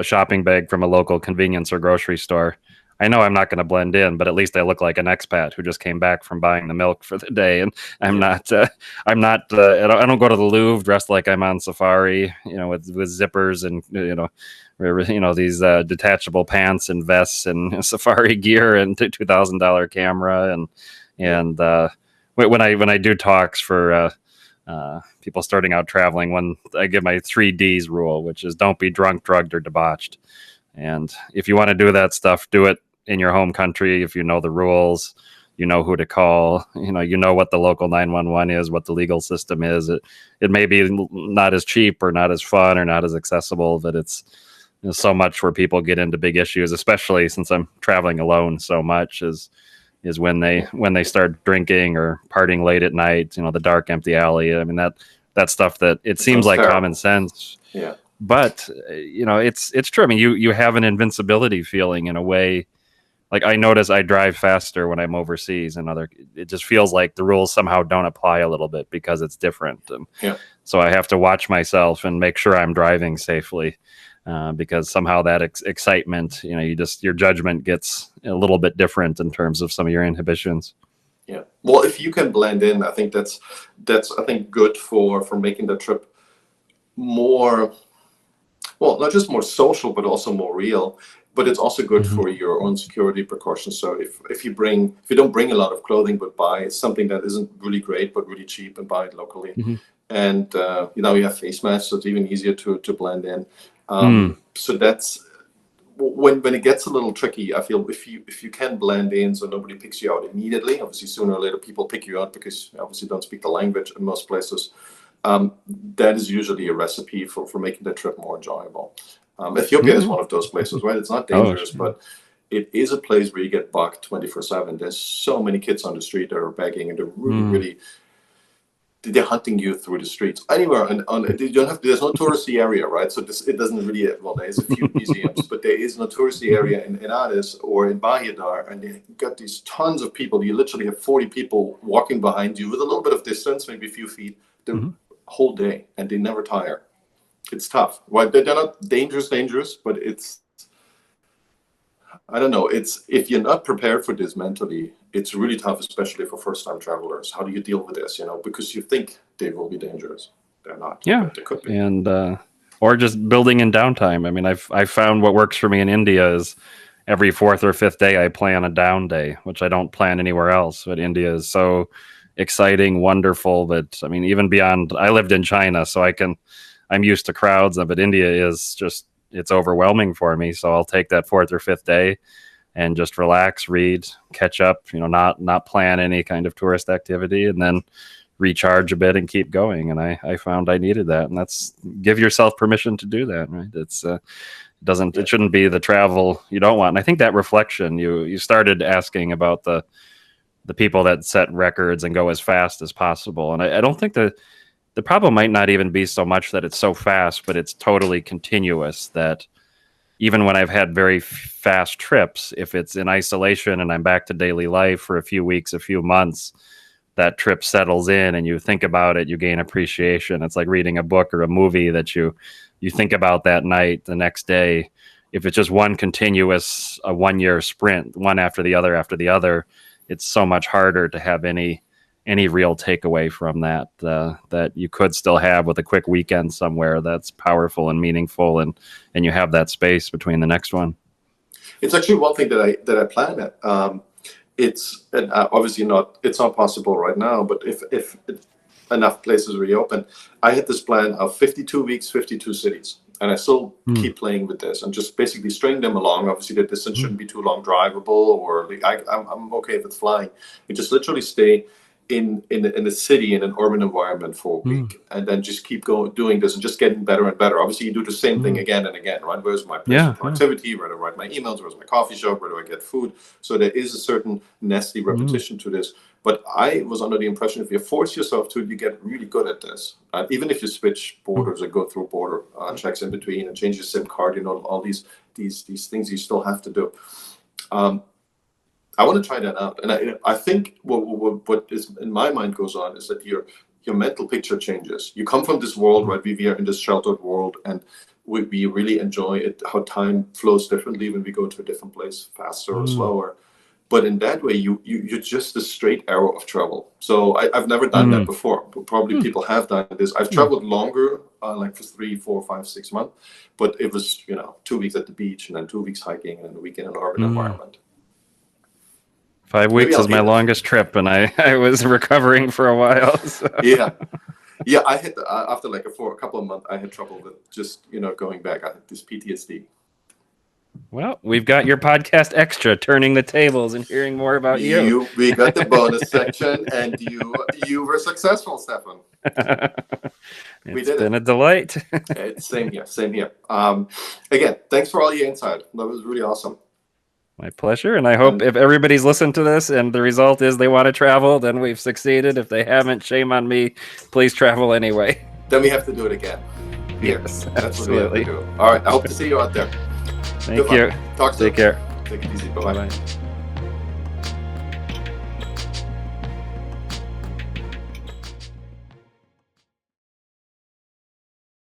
S2: shopping bag from a local convenience or grocery store. I know I'm not going to blend in, but at least I look like an expat who just came back from buying the milk for the day, and I'm not. I don't go to the Louvre dressed like I'm on safari, you know, with zippers and these detachable pants and vests and safari gear and $2,000 camera and when I do talks for people starting out traveling, I give my 3 Ds rule, which is don't be drunk, drugged, or debauched. And if you want to do that stuff, do it in your home country. If you know the rules, you know who to call, you know what the local 911 is, what the legal system is. It may be not as cheap or not as fun or not as accessible, but it's so much where people get into big issues, especially since I'm traveling alone so much is when they start drinking or partying late at night, the dark, empty alley. I mean, that stuff that it seems like terrible. Common sense.
S1: Yeah.
S2: But it's true. I mean, you have an invincibility feeling in a way. Like I notice I drive faster when I'm overseas, and it just feels like the rules somehow don't apply a little bit because it's different. And so I have to watch myself and make sure I'm driving safely, because somehow that excitement, your judgment gets a little bit different in terms of some of your inhibitions.
S1: Yeah. Well, if you can blend in, I think that's I think good for making the trip more. Well, not just more social, but also more real. But it's also good for your own security precautions. So if you don't bring a lot of clothing, but buy something that isn't really great but really cheap, and buy it locally, and you have face masks, so it's even easier to blend in. So that's when it gets a little tricky. I feel if you can blend in, so nobody picks you out immediately. Obviously, sooner or later people pick you out because you obviously don't speak the language in most places. That is usually a recipe for making the trip more enjoyable. Ethiopia is one of those places, right? It's not dangerous, but it is a place where you get bugged 24/7. There's so many kids on the street that are begging, and they're really they're hunting you through the streets. Anywhere, and there's no touristy area, right? So it doesn't really. Well, there's a few museums, but there is no touristy area in Addis or in Bahidar, and you got these tons of people. You literally have 40 people walking behind you with a little bit of distance, maybe a few feet, the whole day, and they never tire. It's tough. Well, they're not dangerous, but it's, I don't know. It's, if you're not prepared for this mentally, it's really tough, especially for first-time travelers. How do you deal with this? Because you think they will be dangerous. They're not.
S2: Yeah,
S1: they could be.
S2: And or just building in downtime. I mean, I've found what works for me in India is every 4th or 5th day I plan a down day, which I don't plan anywhere else. But India is so exciting, wonderful that, I mean, even beyond. I lived in China, so I'm used to crowds, but India is just, it's overwhelming for me. So I'll take that 4th or 5th day and just relax, read, catch up, not plan any kind of tourist activity, and then recharge a bit and keep going. And I found I needed that. And that's, give yourself permission to do that, right? It's, it shouldn't be the travel you don't want. And I think that reflection, you started asking about the people that set records and go as fast as possible. And I don't think the problem might not even be so much that it's so fast, but it's totally continuous, that even when I've had very fast trips, if it's in isolation and I'm back to daily life for a few weeks, a few months, that trip settles in and you think about it, you gain appreciation. It's like reading a book or a movie that you think about that night, the next day. If it's just one continuous, a 1-year sprint, one after the other, it's so much harder to have any any real takeaway from that that you could still have with a quick weekend somewhere that's powerful and meaningful, and you have that space between the next one?
S1: It's actually one thing that I plan at. It's obviously not. It's not possible right now. But if enough places reopen, I had this plan of 52 weeks, 52 cities, and I still keep playing with this and just basically string them along. Obviously, the distance shouldn't be too long drivable, or I'm okay with flying. You just literally stay in a city, in an urban environment for a week, and then just keep doing this and just getting better and better. Obviously, you do the same thing again and again, right? Where's my place of productivity? Where do I write my emails? Where's my coffee shop? Where do I get food? So there is a certain nasty repetition to this. But I was under the impression if you force yourself to it, you get really good at this. Even if you switch borders or go through border checks in between and change your SIM card, all these things you still have to do. I want to try that out, and I think what is in my mind goes on is that your mental picture changes. You come from this world, right? We are in this sheltered world, and we really enjoy it. How time flows differently when we go to a different place, faster or slower. But in that way, you're just a straight arrow of travel. So I've never done that before. But probably people have done this. I've traveled longer, like for 3, 4, 5, 6 months. But it was 2 weeks at the beach, and then 2 weeks hiking, and then a week in an urban environment.
S2: 5 weeks is my longest trip, and I was recovering for a while. So.
S1: Yeah. I had after for a couple of months, I had trouble with just going back. I had this PTSD.
S2: Well, we've got your podcast extra, turning the tables and hearing more about you.
S1: We got the bonus section, and you were successful, Stefan.
S2: It's been a delight.
S1: Same here. Again, thanks for all your insight. That was really awesome.
S2: My pleasure, and I hope if everybody's listened to this and the result is they want to travel, then we've succeeded. If they haven't, shame on me. Please travel anyway.
S1: Then we have to do it again.
S2: Yes,
S1: that's what we have to do. All right, I hope to see you out there.
S2: Thank you.
S1: Talk soon.
S2: Take care.
S1: Take it easy. Bye-bye.